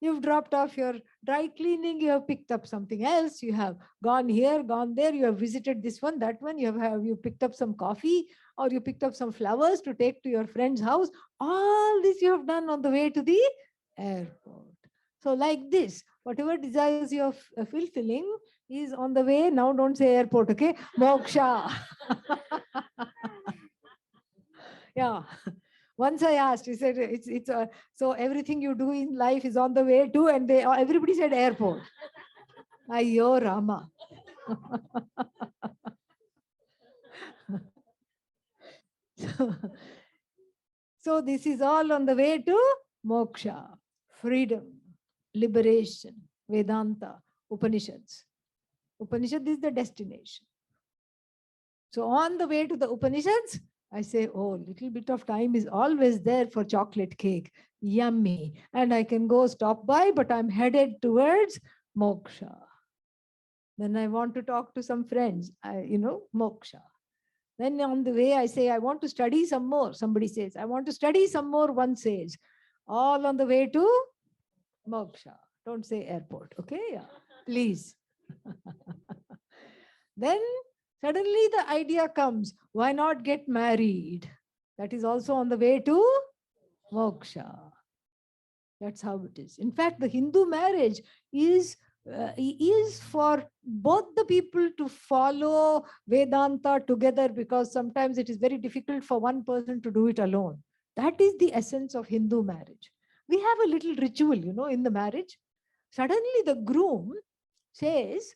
You've dropped off your dry cleaning, you have picked up something else, you have gone here, gone there, you have visited this one, that one, you picked up some coffee or you picked up some flowers to take to your friend's house. All this you have done on the way to the airport. So like this, whatever desires you're fulfilling is on the way. Now don't say airport, okay? Moksha. Yeah. Once I asked, he said, it's so everything you do in life is on the way to, and everybody said airport. Ayyo Rama. so, so this is all on the way to moksha, freedom, liberation, Vedanta, Upanishads. Upanishad is the destination. So on the way to the Upanishads, I say, oh, little bit of time is always there for chocolate cake. Yummy. And I can go stop by, but I'm headed towards moksha. Then I want to talk to some friends, moksha. Then on the way, I say, I want to study some more. Somebody says, I want to study some more. One says, all on the way to moksha. Don't say airport, okay? Yeah. Please. Then suddenly the idea comes, why not get married? That is also on the way to moksha. That's how it is. In fact, the Hindu marriage is for both the people to follow Vedanta together, because sometimes it is very difficult for one person to do it alone. That is the essence of Hindu marriage. We have a little ritual, in the marriage. Suddenly the groom says,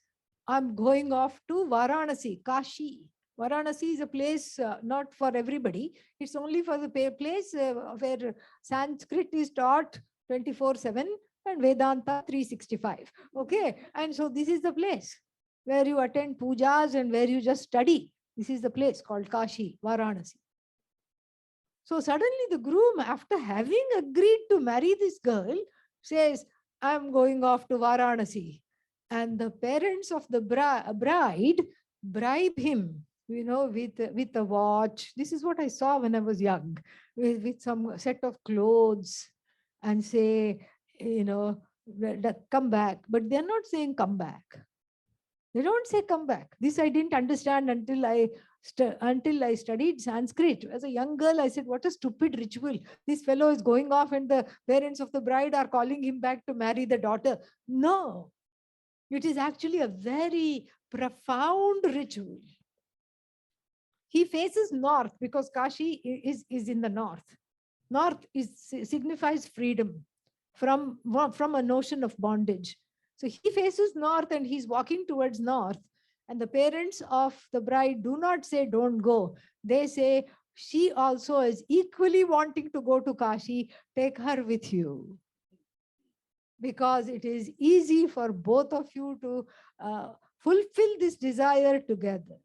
I'm going off to Varanasi, Kashi. Varanasi is a place not for everybody. It's only for the place where Sanskrit is taught 24/7 and Vedanta 365. Okay. And so this is the place where you attend pujas and where you just study. This is the place called Kashi, Varanasi. So suddenly the groom, after having agreed to marry this girl, says, I'm going off to Varanasi. And the parents of the bride bribe him, with a watch. This is what I saw when I was young, with some set of clothes, and say, come back. But they're not saying come back. They don't say come back. This I didn't understand until I studied Sanskrit. As a young girl, I said, what a stupid ritual. This fellow is going off and the parents of the bride are calling him back to marry the daughter. No, it is actually a very profound ritual. He faces north because Kashi is in the north. North signifies freedom from a notion of bondage. So he faces north and he's walking towards north. And the parents of the bride do not say, don't go. They say, she also is equally wanting to go to Kashi. Take her with you. Because it is easy for both of you to fulfill this desire together.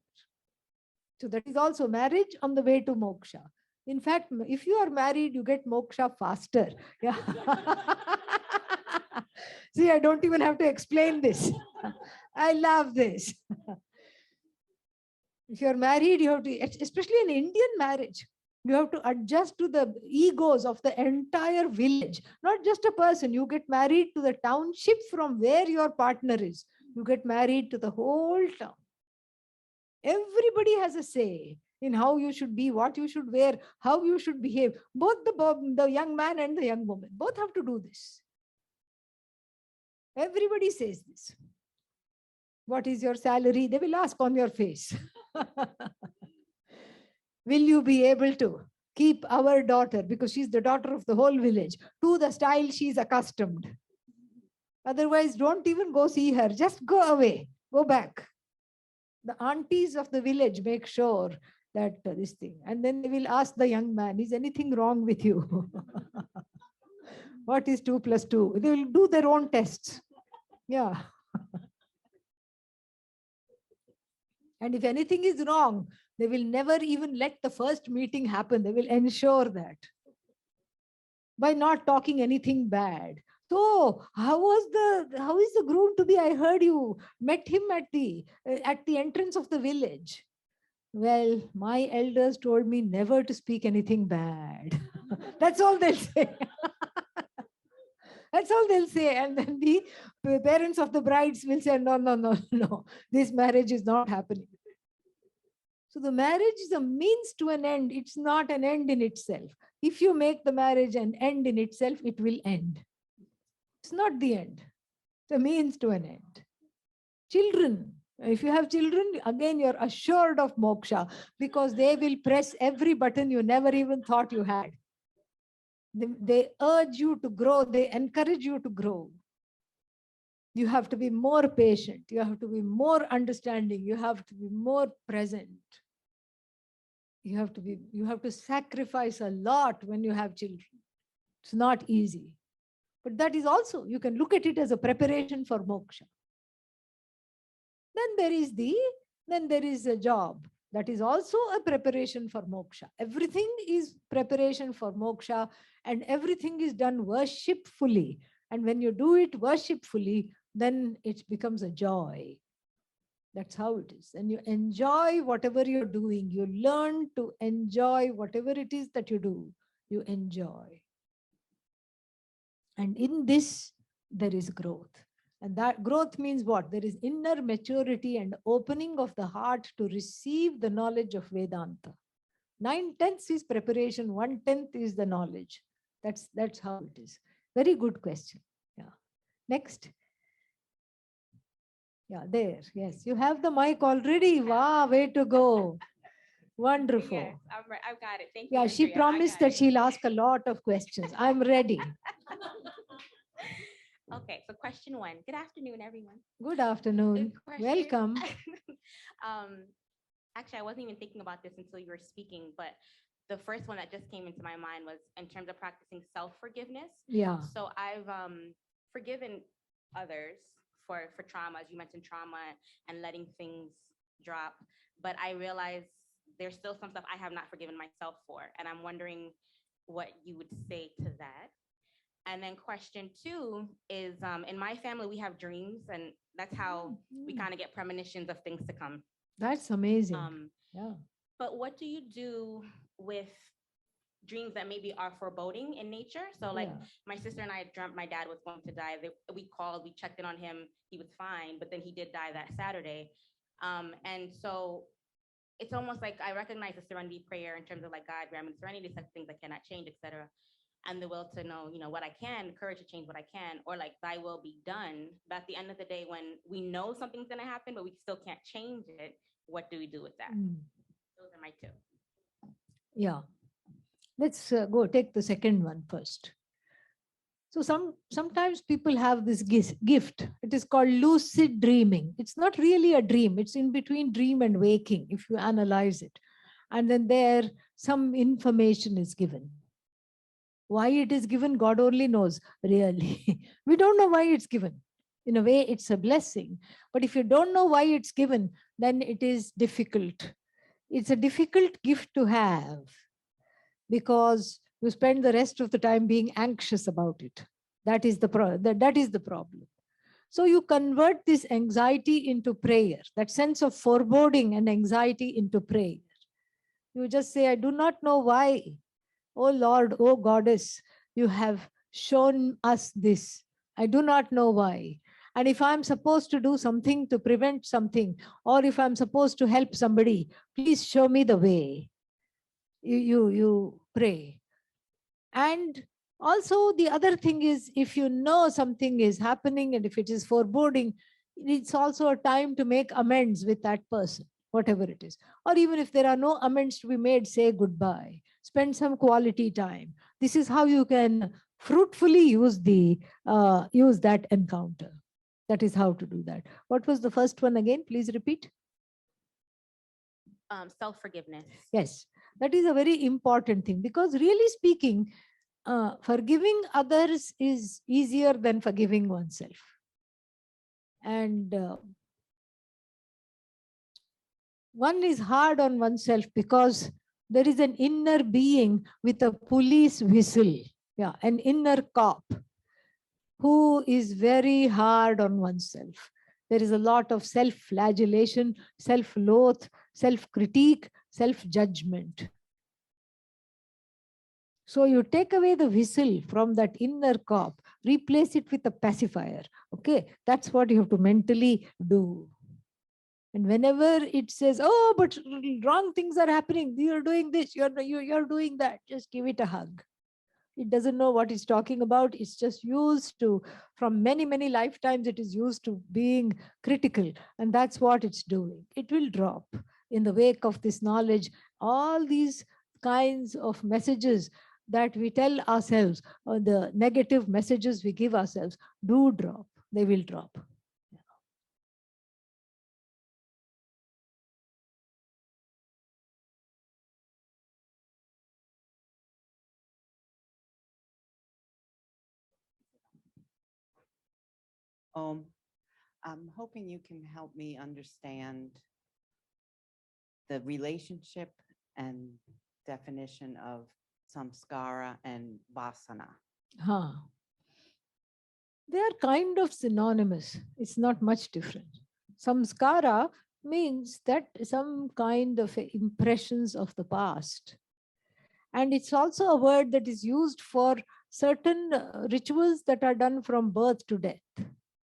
So that is also marriage on the way to moksha. In fact, if you are married, you get moksha faster. Yeah. See, I don't even have to explain this. I love this. If you're married, you have to, especially in Indian marriage, you have to adjust to the egos of the entire village, not just a person. You get married to the township from where your partner is. You get married to the whole town. Everybody has a say in how you should be, what you should wear, how you should behave. Both the young man and the young woman, both have to do this. Everybody says this. What is your salary? They will ask on your face. Will you be able to keep our daughter, because she's the daughter of the whole village, to the style she's accustomed? Otherwise, don't even go see her. Just go away. Go back. The aunties of the village make sure that this thing. And then they will ask the young man, is anything wrong with you? What is 2 plus 2? They will do their own tests. Yeah. And if anything is wrong, they will never even let the first meeting happen. They will ensure that by not talking anything bad. So how is the groom to be? I heard you met him at the entrance of the village. Well, my elders told me never to speak anything bad. That's all they'll say. That's all they'll say. And then the parents of the brides will say, no, no, no, no, this marriage is not happening. So the marriage is a means to an end. It's not an end in itself. If you make the marriage an end in itself, it will end. It's not the end. It's a means to an end. Children, if you have children, again, you're assured of moksha because they will press every button you never even thought you had. They urge you to grow. They encourage you to grow. You have to be more patient. You have to be more understanding. You have to be more present. You have to sacrifice a lot when you have children. It's not easy. But that is also, you can look at it as a preparation for moksha. Then there is a job. That is also a preparation for moksha. Everything is preparation for moksha, and everything is done worshipfully. And when you do it worshipfully, then it becomes a joy. That's how it is. And you enjoy whatever you're doing. You learn to enjoy whatever it is that you do. You enjoy. And in this, there is growth. And that growth means what? There is inner maturity and opening of the heart to receive the knowledge of Vedanta. 9/10 is preparation, 1/10 is the knowledge. That's how it is. Very good question. Yeah. Next. Yeah, there. Yes, you have the mic already. Wow, way to go. Wonderful. Yes, I've got it. Thank you. Yeah, she Andrea. I promised got that it. she'll ask a lot of questions. I'm ready. Okay, so question 1. Good afternoon, everyone. Good afternoon. question- Welcome. Actually, I wasn't even thinking about this until you were speaking, but the first one that just came into my mind was in terms of practicing self-forgiveness. Yeah. So I've forgiven others for trauma, as you mentioned, trauma and letting things drop. But I realize there's still some stuff I have not forgiven myself for. And I'm wondering what you would say to that. And then question 2 is in my family, we have dreams, and that's how we kind of get premonitions of things to come. That's amazing. Yeah. But what do you do with dreams that maybe are foreboding in nature? So like my sister and I dreamt my dad was going to die. We called, we checked in on him. He was fine, but then he did die that Saturday. And so it's almost like I recognize the serenity prayer in terms of like, God, grant me serenity, such things I cannot change, etc. And the will to know, what I can, the courage to change what I can, or like thy will be done. But at the end of the day, when we know something's going to happen, but we still can't change it, what do we do with that? Those are my 2. Yeah. Let's go take the second one first. So sometimes people have this gift. It is called lucid dreaming. It's not really a dream. It's in between dream and waking, if you analyze it. And then there, some information is given. Why it is given, God only knows, really. We don't know why it's given. In a way, it's a blessing. But if you don't know why it's given, then it is difficult. It's a difficult gift to have because you spend the rest of the time being anxious about it. That is the problem. So you convert this anxiety into prayer, that sense of foreboding and anxiety into prayer. You just say, I do not know why. Oh Lord, oh Goddess, you have shown us this. I do not know why. And if I'm supposed to do something to prevent something, or if I'm supposed to help somebody, please show me the way. You pray. And Also, the other thing is, if you know something is happening and if it is foreboding, it's also a time to make amends with that person, whatever it is. Or even if there are no amends to be made, say goodbye, spend some quality time. This is how you can fruitfully use that encounter. That is how to do that. What was the first one again? Please repeat. Self-forgiveness. Yes, that is a very important thing, because really speaking, forgiving others is easier than forgiving oneself. And one is hard on oneself because there is an inner being with a police whistle, yeah, an inner cop who is very hard on oneself. There is a lot of self-flagellation, self-loath, self-critique, self-judgment. So you take away the whistle from that inner cop, replace it with a pacifier. Okay, that's what you have to mentally do. And whenever it says, oh, but wrong things are happening, you're doing this, you're doing that, just give it a hug. It doesn't know what it's talking about. It's just used to, from many, many lifetimes, it is used to being critical. And that's what it's doing. It will drop in the wake of this knowledge. All these kinds of messages that we tell ourselves, or the negative messages we give ourselves, do drop. They will drop. I'm hoping you can help me understand the relationship and definition of samskara and vasana. Huh. They are kind of synonymous. It's not much different. Samskara means that some kind of impressions of the past. And it's also a word that is used for certain rituals that are done from birth to death.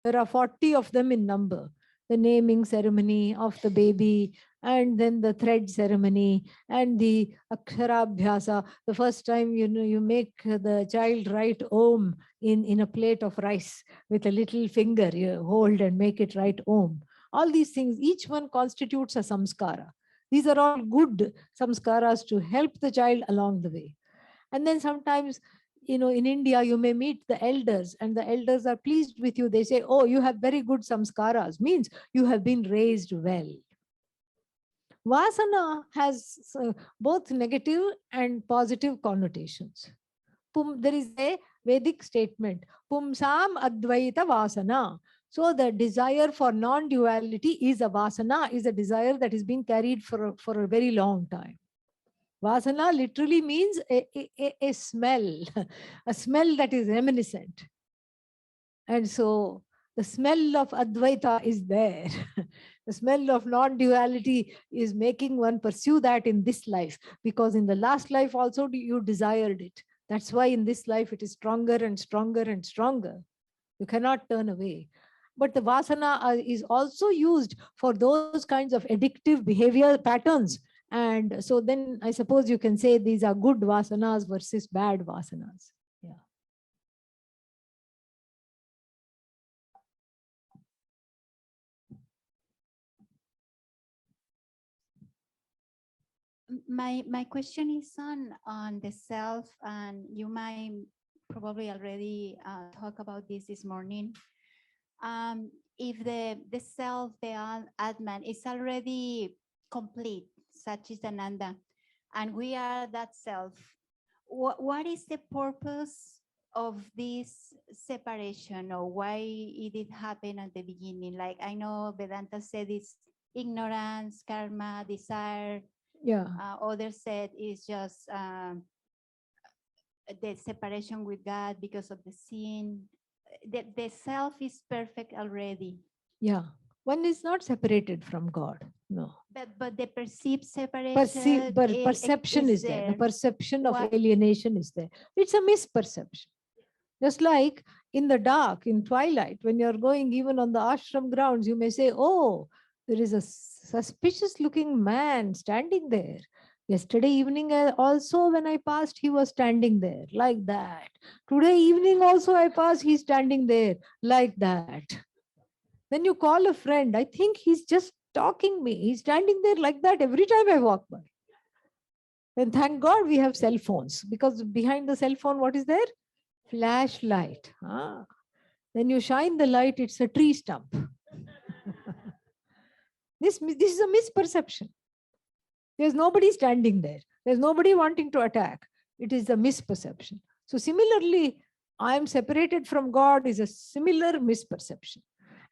There are 40 of them in number. The naming ceremony of the baby, and then the thread ceremony, and the aksharabhyasa. The first time you make the child write Om in a plate of rice with a little finger, you hold and make it write Om. All these things, each one constitutes a samskara. These are all good samskaras to help the child along the way. And then sometimes, in India, you may meet the elders, and the elders are pleased with you. They say, oh, you have very good samskaras, means you have been raised well. Vasana has both negative and positive connotations. There is a Vedic statement, Pumsam Advaita Vasana. So the desire for non-duality is a vasana, is a desire that is being carried for a very long time. Vasana literally means a smell, a smell that is reminiscent. And so the smell of Advaita is there. The smell of non-duality is making one pursue that in this life, because in the last life also you desired it. That's why in this life it is stronger and stronger and stronger. You cannot turn away. But the vasana is also used for those kinds of addictive behavior patterns. And so then I suppose you can say these are good vasanas versus bad vasanas. Yeah. My question is on the self, and you might probably already talk about this morning. If the self, the Atman, is already complete, Satchitananda, and we are that self, what is the purpose of this separation, or why it did happen at the beginning? Like, I know Vedanta said it's ignorance, karma, desire. Yeah. Others said it's just the separation with God because of the sin. The self is perfect already. Yeah. One is not separated from God. No. But the perceived separation Perception is there. The perception of What- alienation is there. It's a misperception. Just like in the dark, in twilight, when you're going even on the ashram grounds, you may say, oh, there is a suspicious looking man standing there. Yesterday evening also when I passed, he was standing there like that. Today evening also I passed, he's standing there like that. Then you call a friend, I think he's just talking me. He's standing there like that every time I walk by. Then thank God we have cell phones, because behind the cell phone, what is there? Flashlight. Ah. Then you shine the light, it's a tree stump. This is a misperception. There's nobody standing there. There's nobody wanting to attack. It is a misperception. So similarly, I'm separated from God is a similar misperception.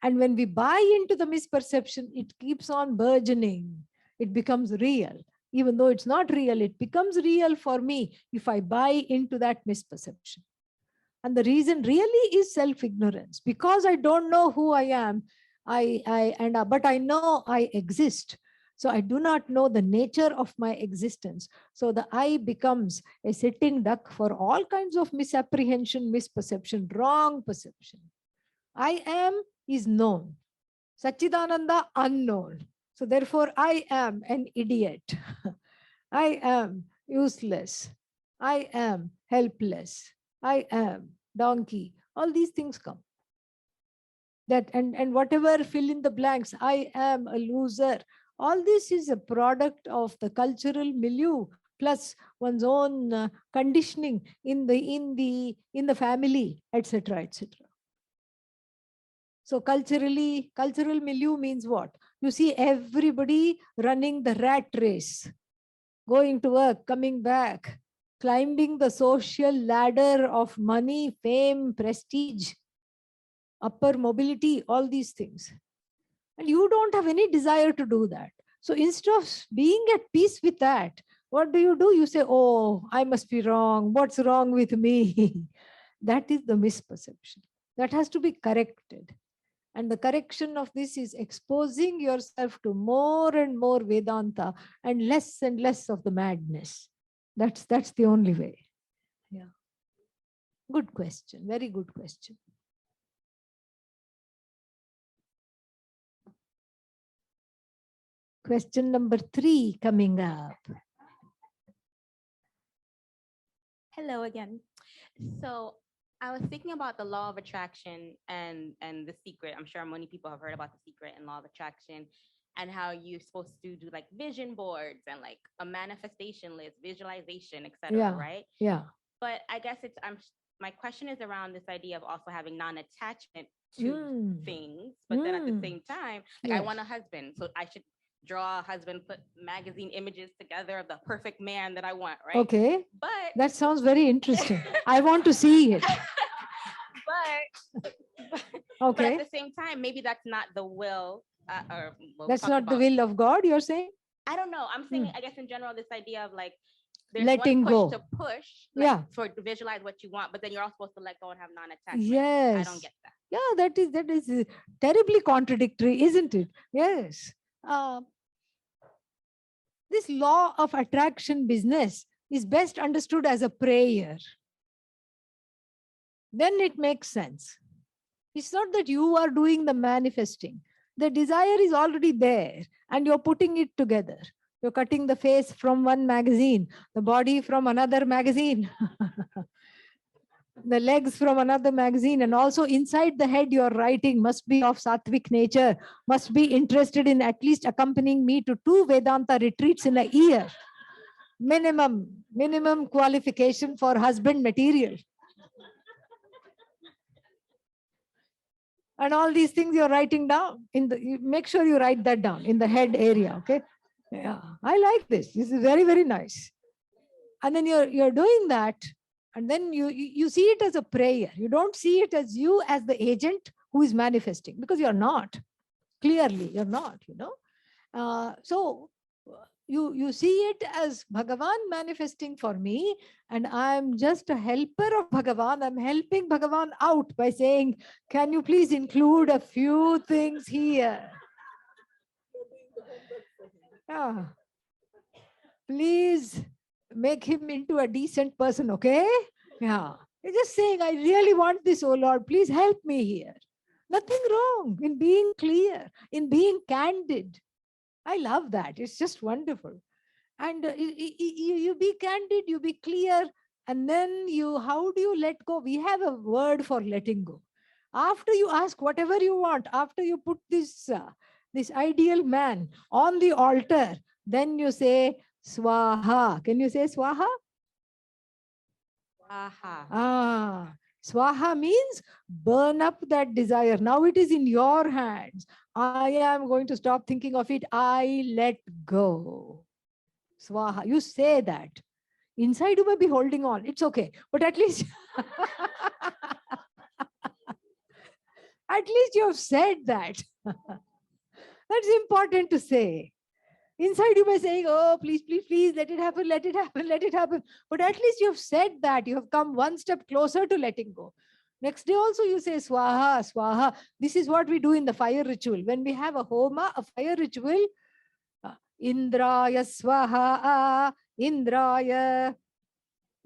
And when we buy into the misperception, it keeps on burgeoning. It becomes real. Even though it's not real, it becomes real for me if I buy into that misperception. And the reason really is self-ignorance. Because I don't know who I am, but I know I exist. So I do not know the nature of my existence. So the I becomes a sitting duck for all kinds of misapprehension, misperception, wrong perception. I am is known. Satchidananda unknown. So therefore I am an idiot. I am useless. I am helpless. I am donkey. All these things come. That and whatever fill in the blanks, I am a loser. All this is a product of the cultural milieu plus one's own conditioning in the family, etc., etc. So cultural milieu means what? You see everybody running the rat race, going to work, coming back, climbing the social ladder of money, fame, prestige, upper mobility, all these things. And you don't have any desire to do that. So instead of being at peace with that, what do? You say, oh, I must be wrong. What's wrong with me? That is the misperception. That has to be corrected. And the correction of this is exposing yourself to more and more Vedanta and less of the madness. That's the only way. Yeah. Good question. Very good question. Question number 3 coming up. Hello again. So I was thinking about the law of attraction and the secret. I'm sure many people have heard about the secret and law of attraction, and how you're supposed to do like vision boards and like a manifestation list, visualization, etc. Yeah. Right? Yeah. But I guess my question is around this idea of also having non-attachment to things, but then at the same time, like I want a husband, so I should draw a husband, put magazine images together of the perfect man that I want, right? Okay. But that sounds very interesting. I want to see it. But Okay. at the same time, maybe that's not the will. That's not the will of God, you're saying? I don't know. I'm saying, I guess in general, this idea of like, there's letting one push go to push, like, for to visualize what you want, but then you're all supposed to let go and have non-attachment. Yes. I don't get that. Yeah, that is terribly contradictory, isn't it? Yes. This law of attraction business is best understood as a prayer. Then it makes sense. It's not that you are doing the manifesting. The desire is already there and you're putting it together. You're cutting the face from one magazine, the body from another magazine, the legs from another magazine, and also inside the head you're writing must be of sattvic nature, must be interested in at least accompanying me to 2 Vedanta retreats in a year. Minimum qualification for husband material. And all these things you're writing down make sure you write that down in the head area. Okay. Yeah, I like this. This is very, very nice. And then you're doing that, and then you see it as a prayer. You don't see it as you as the agent who is manifesting, because you're not. Clearly, you're not. So you see it as Bhagavan manifesting for me, and I'm just a helper of Bhagavan. I'm helping Bhagavan out by saying, can you please include a few things here? Yeah. Please make him into a decent person, okay? Yeah. You're just saying, I really want this, oh Lord, please help me here. Nothing wrong in being clear, in being candid. I love that. It's just wonderful. And you be candid, you be clear, and then how do you let go? We have a word for letting go. After you ask whatever you want, after you put this ideal man on the altar, then you say swaha. Can you say swaha? Aha. Swaha means burn up that desire. Now it is in your hands. I am going to stop thinking of it. I let go. Swaha. You say that. Inside you may be holding on. It's okay. But at least at least you have said that. That's important to say. Inside you may saying, oh, please, please, please, let it happen, let it happen, let it happen. But at least you have said that. You have come one step closer to letting go. Next day also you say swaha, swaha. This is what we do in the fire ritual. When we have a homa, a fire ritual, Indraya swaha, Indraya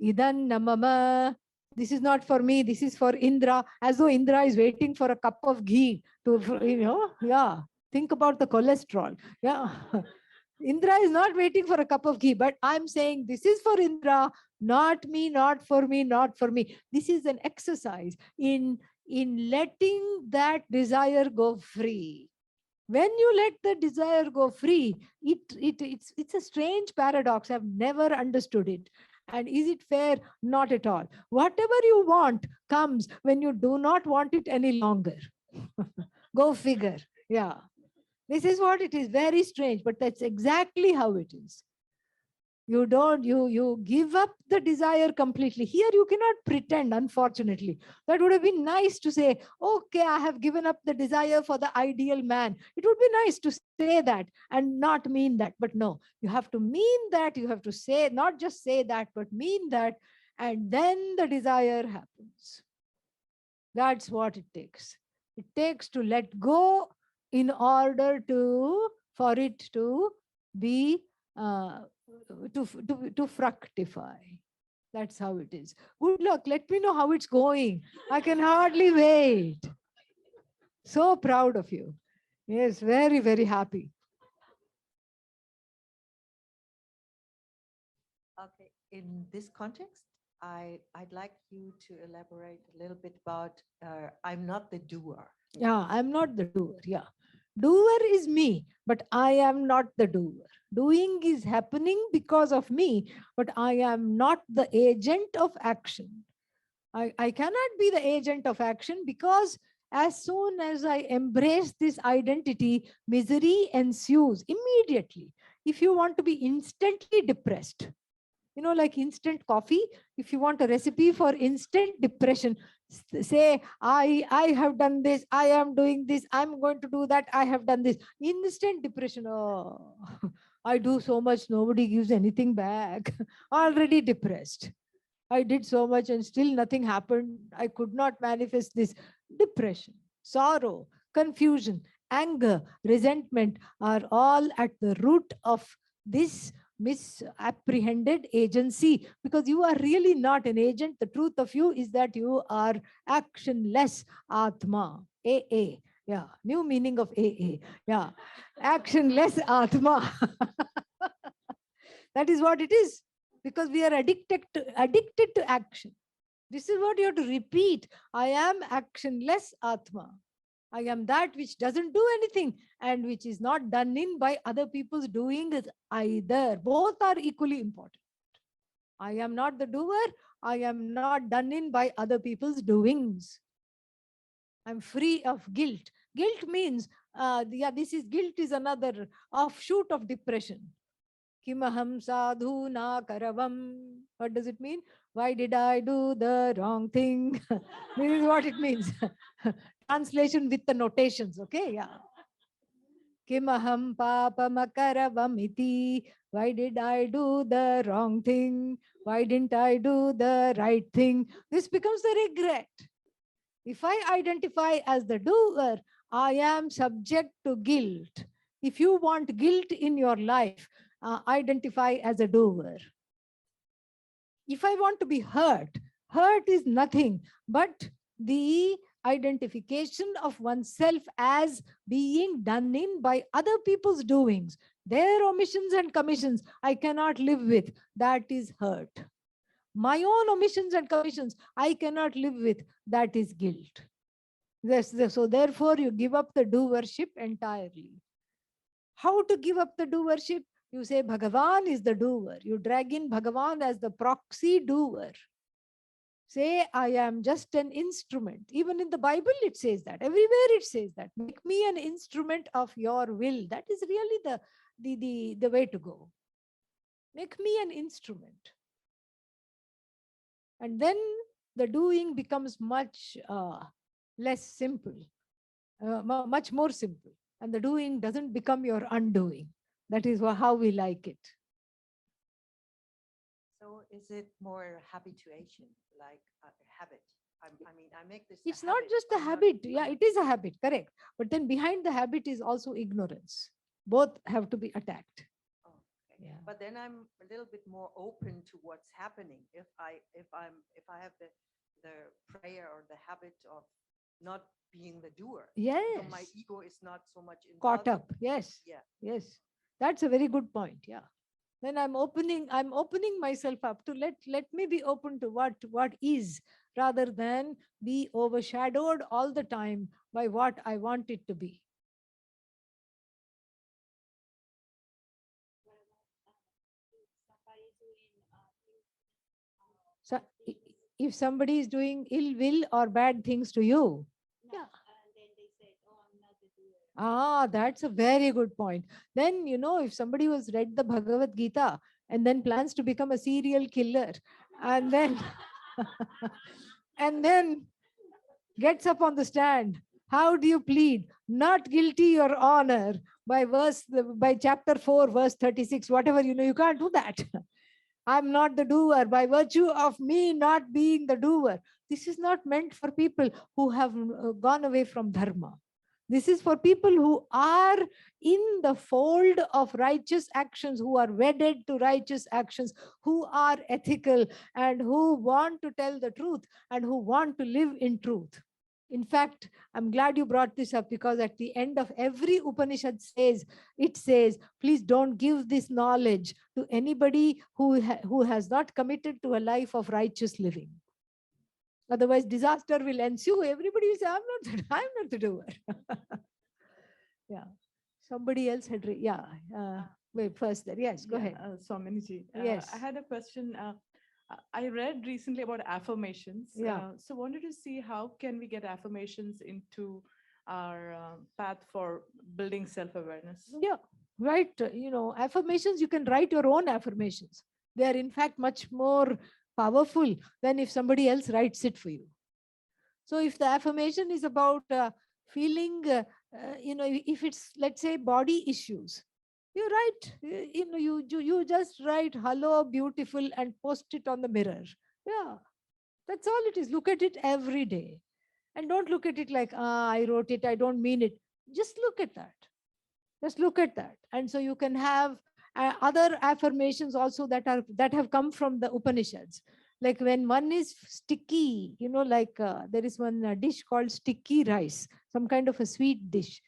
idan namama. This is not for me, this is for Indra. As though Indra is waiting for a cup of ghee to, yeah. Think about the cholesterol. Yeah. Indra is not waiting for a cup of ghee, but I'm saying this is for Indra, not me, not for me, not for me. This is an exercise in letting that desire go free. When you let the desire go free, it's a strange paradox. I've never understood it. And is it fair? Not at all. Whatever you want comes when you do not want it any longer. Go figure. Yeah. This is what it is. Very strange, but that's exactly how it is. You give up the desire completely. Here you cannot pretend, unfortunately. That would have been nice to say, okay, I have given up the desire for the ideal man. It would be nice to say that and not mean that. But no, you have to mean that. You have to say, not just say that, but mean that. And then the desire happens. That's what it takes. It takes to let go in order for it to be to fructify. That's how it is. Good luck. Let me know how it's going. I can hardly wait. So proud of you. Yes, very, very happy. Okay, in this context, I'd like you to elaborate a little bit about I'm not the doer. Yeah, I'm not the doer. Yeah. Doer is me, but I am not the doer. Doing is happening because of me, but I am not the agent of action. I cannot be the agent of action because as soon as I embrace this identity, misery ensues immediately. If you want to be instantly depressed, like instant coffee, if you want a recipe for instant depression, say, I have done this, I am doing this, I'm going to do that, I have done this. Instant depression. Oh, I do so much, nobody gives anything back. Already depressed. I did so much and still nothing happened. I could not manifest this. Depression, sorrow, confusion, anger, resentment are all at the root of this misapprehended agency, because you are really not an agent. The truth of you is that you are actionless Atma. AA. Yeah, new meaning of AA. Yeah, actionless Atma. That is what it is, because we are addicted to action. This is what you have to repeat. I am actionless Atma. I am that which doesn't do anything and which is not done in by other people's doing either. Both are equally important. I am not the doer. I am not done in by other people's doings. I'm free of guilt. Guilt means, guilt is another offshoot of depression. Kimaham sadhu na karavam. What does it mean? Why did I do the wrong thing? This is what it means. Translation with the notations. Okay, yeah. Kimaham papamakaram iti. Why did I do the wrong thing? Why didn't I do the right thing? This becomes the regret. If I identify as the doer, I am subject to guilt. If you want guilt in your life, identify as a doer. If I want to be hurt, hurt is nothing but the identification of oneself as being done in by other people's doings. Their omissions and commissions I cannot live with. That is hurt. My own omissions and commissions I cannot live with. That is guilt. So therefore, you give up the do worship entirely. How to give up the do worship? You say Bhagavan is the doer. You drag in Bhagavan as the proxy doer. Say, I am just an instrument. Even in the Bible, it says that. Everywhere it says that. Make me an instrument of your will. That is really the way to go. Make me an instrument. And then the doing becomes much less simple, much more simple. And the doing doesn't become your undoing. That is how we like it. So is it more habituation, like a habit? I mean, I make this. a It's not habit, just a I'm not- habit. Yeah, I'm- it is a habit, correct. But then behind the habit is also ignorance. Both have to be attacked. Oh, okay. Yeah. But then I'm a little bit more open to what's happening. If I have the prayer or the habit of not being the doer. So my Yes. ego is not so much Caught involved. up. Yes. Yeah. Yes. That's a very good point. Yeah. Then I'm opening myself up to let me be open to what is, rather than be overshadowed all the time by what I want it to be. So if somebody is doing ill will or bad things to you, yeah. That's a very good point. Then, if somebody was read the Bhagavad Gita and then plans to become a serial killer, and then and then gets up on the stand, how do you plead? Not guilty, your honor, by chapter 4, verse 36, whatever, you can't do that. I'm not the doer by virtue of me not being the doer. This is not meant for people who have gone away from dharma. This is for people who are in the fold of righteous actions, who are wedded to righteous actions, who are ethical, and who want to tell the truth and who want to live in truth. In fact, I'm glad you brought this up, because at the end of every Upanishad it says, please don't give this knowledge to anybody who has not committed to a life of righteous living. Otherwise, disaster will ensue. Everybody will say, I'm not the doer. Yeah. Somebody else had, wait, first there. Yes, go ahead. Swaminiji, Yes. I had a question. I read recently about affirmations. Yeah. So wanted to see how can we get affirmations into our path for building self-awareness. Yeah, right. Affirmations, you can write your own affirmations. They are, in fact, much more powerful than if somebody else writes it for you. So, if the affirmation is about feeling, if it's, let's say, body issues, you write, you just write hello, beautiful, and post it on the mirror. Yeah, that's all it is. Look at it every day. And don't look at it like, I wrote it, I don't mean it. Just look at that. Just look at that. And so you can have other affirmations also that have come from the Upanishads. Like when one is sticky, like there is one dish called sticky rice, some kind of a sweet dish.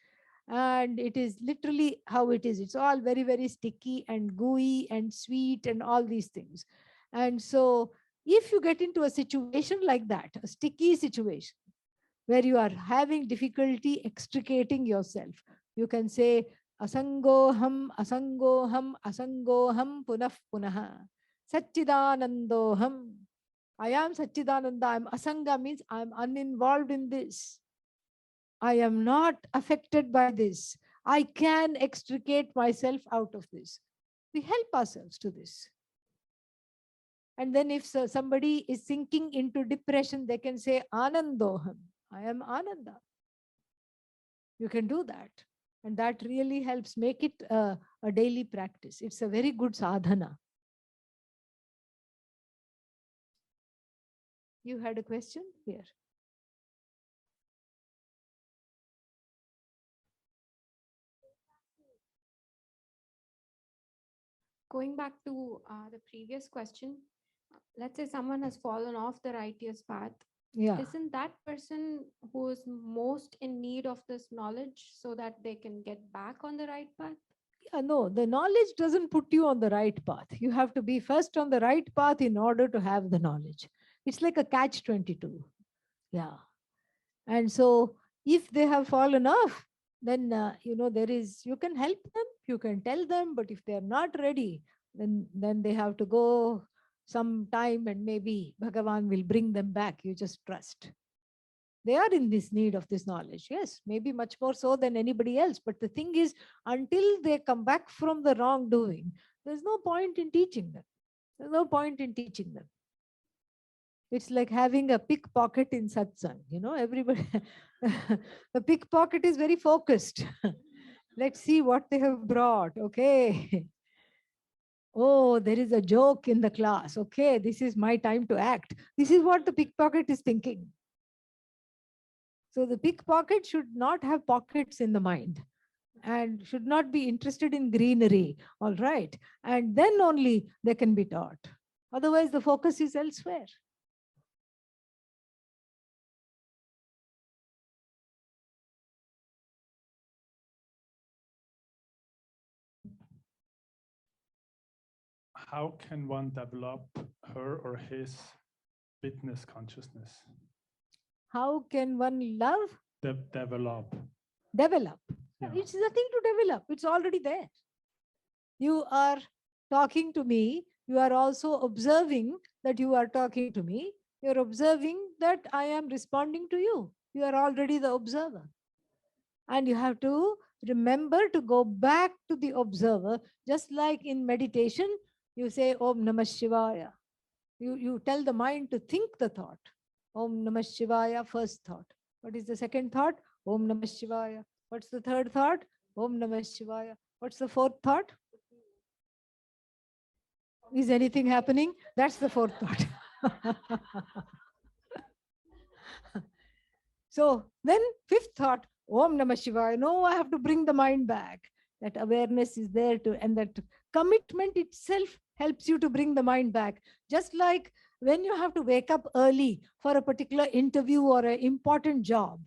And it is literally how it is. It's all very, very sticky and gooey and sweet and all these things. And so if you get into a situation like that, a sticky situation, where you are having difficulty extricating yourself, you can say, Asangoham, Asangoham, Asangoham, Punah Punaha. Satchidanandoham. I am Satchidananda. I'm Asanga, means I'm uninvolved in this. I am not affected by this. I can extricate myself out of this. We help ourselves to this. And then if somebody is sinking into depression, they can say, Anandoham. I am Ananda. You can do that. And that really helps make it a daily practice. It's a very good sadhana. You had a question here. Going back to the previous question, let's say someone has fallen off the righteous path. Yeah. Isn't that person who is most in need of this knowledge so that they can get back on the right path? No, the knowledge doesn't put you on the right path. You have to be first on the right path in order to have the knowledge. It's like a catch 22. Yeah. And so if they have fallen off, then, there is, you can help them, you can tell them, but if they are not ready, then they have to go some time and maybe Bhagavan will bring them back. You just trust. They are in this need of this knowledge. Yes, maybe much more so than anybody else. But the thing is, until they come back from the wrongdoing, there's no point in teaching them. There's no point in teaching them. It's like having a pickpocket in satsang. Everybody, the pickpocket is very focused. Let's see what they have brought. Okay. Oh, there is a joke in the class. Okay, this is my time to act. This is what the pickpocket is thinking. So the pickpocket should not have pockets in the mind and should not be interested in greenery. All right. And then only they can be taught. Otherwise, the focus is elsewhere. How can one develop her or his witness consciousness? How can one love? Develop. Develop. Yeah. It's nothing to develop. It's already there. You are talking to me. You are also observing that you are talking to me. You're observing that I am responding to you. You are already the observer. And you have to remember to go back to the observer. Just like in meditation, you say Om Namah Shivaya. You tell the mind to think the thought. Om Namah Shivaya, first thought. What is the second thought? Om Namah Shivaya. What's the third thought? Om Namah Shivaya. What's the fourth thought? Is anything happening? That's the fourth thought. So then fifth thought, Om Namah Shivaya. No, I have to bring the mind back. That awareness is there and that commitment itself helps you to bring the mind back. Just like when you have to wake up early for a particular interview or an important job,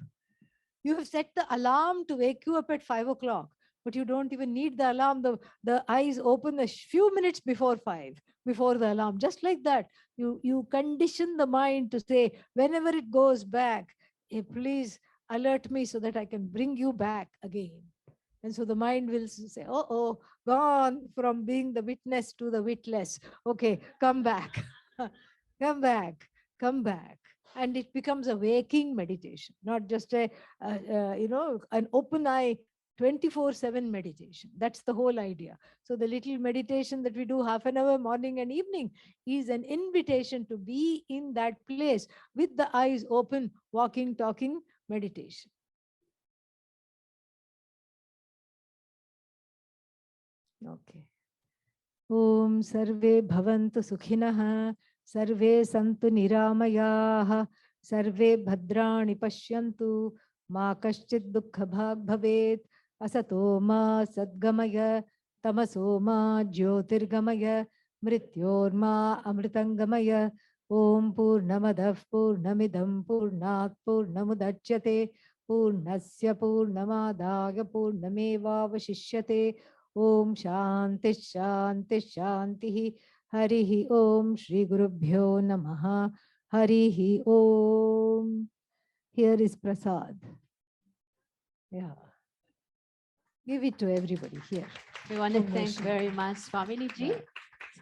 you have set the alarm to wake you up at 5 o'clock, but you don't even need the alarm. The eyes open a few minutes before 5, before the alarm. Just like that, you condition the mind to say, whenever it goes back, hey, please alert me so that I can bring you back again. And so the mind will say, oh, gone from being the witness to the witless. Okay, come back, come back, come back. And it becomes a waking meditation, not just an open eye 24/7 meditation. That's the whole idea. So the little meditation that we do half an hour morning and evening is an invitation to be in that place with the eyes open, walking, talking meditation. Okay. Om Sarve Bhavantu Sukhinah, Sarve Santu Niramayaha, Sarve Bhadrani Pashyantu, Ma Kaschid Dukkha Bhag Bhavet, Asato Ma Sadgamaya, Tamaso Ma Jyotirgamaya, Mrityor Ma Amritangamaya, Om Purnamadav Purnamidam Purnat Purnamudachyate, Purnasya Purnamadaya Purnameva Vashishyate, Om Shanti Shanti Shanti. Harihi Om Shri Gurubhyo Namaha. Harihi Om. Here is Prasad. Yeah. Give it to everybody here. We want to Om thank Vaishnav. very much Swamini ji Yeah.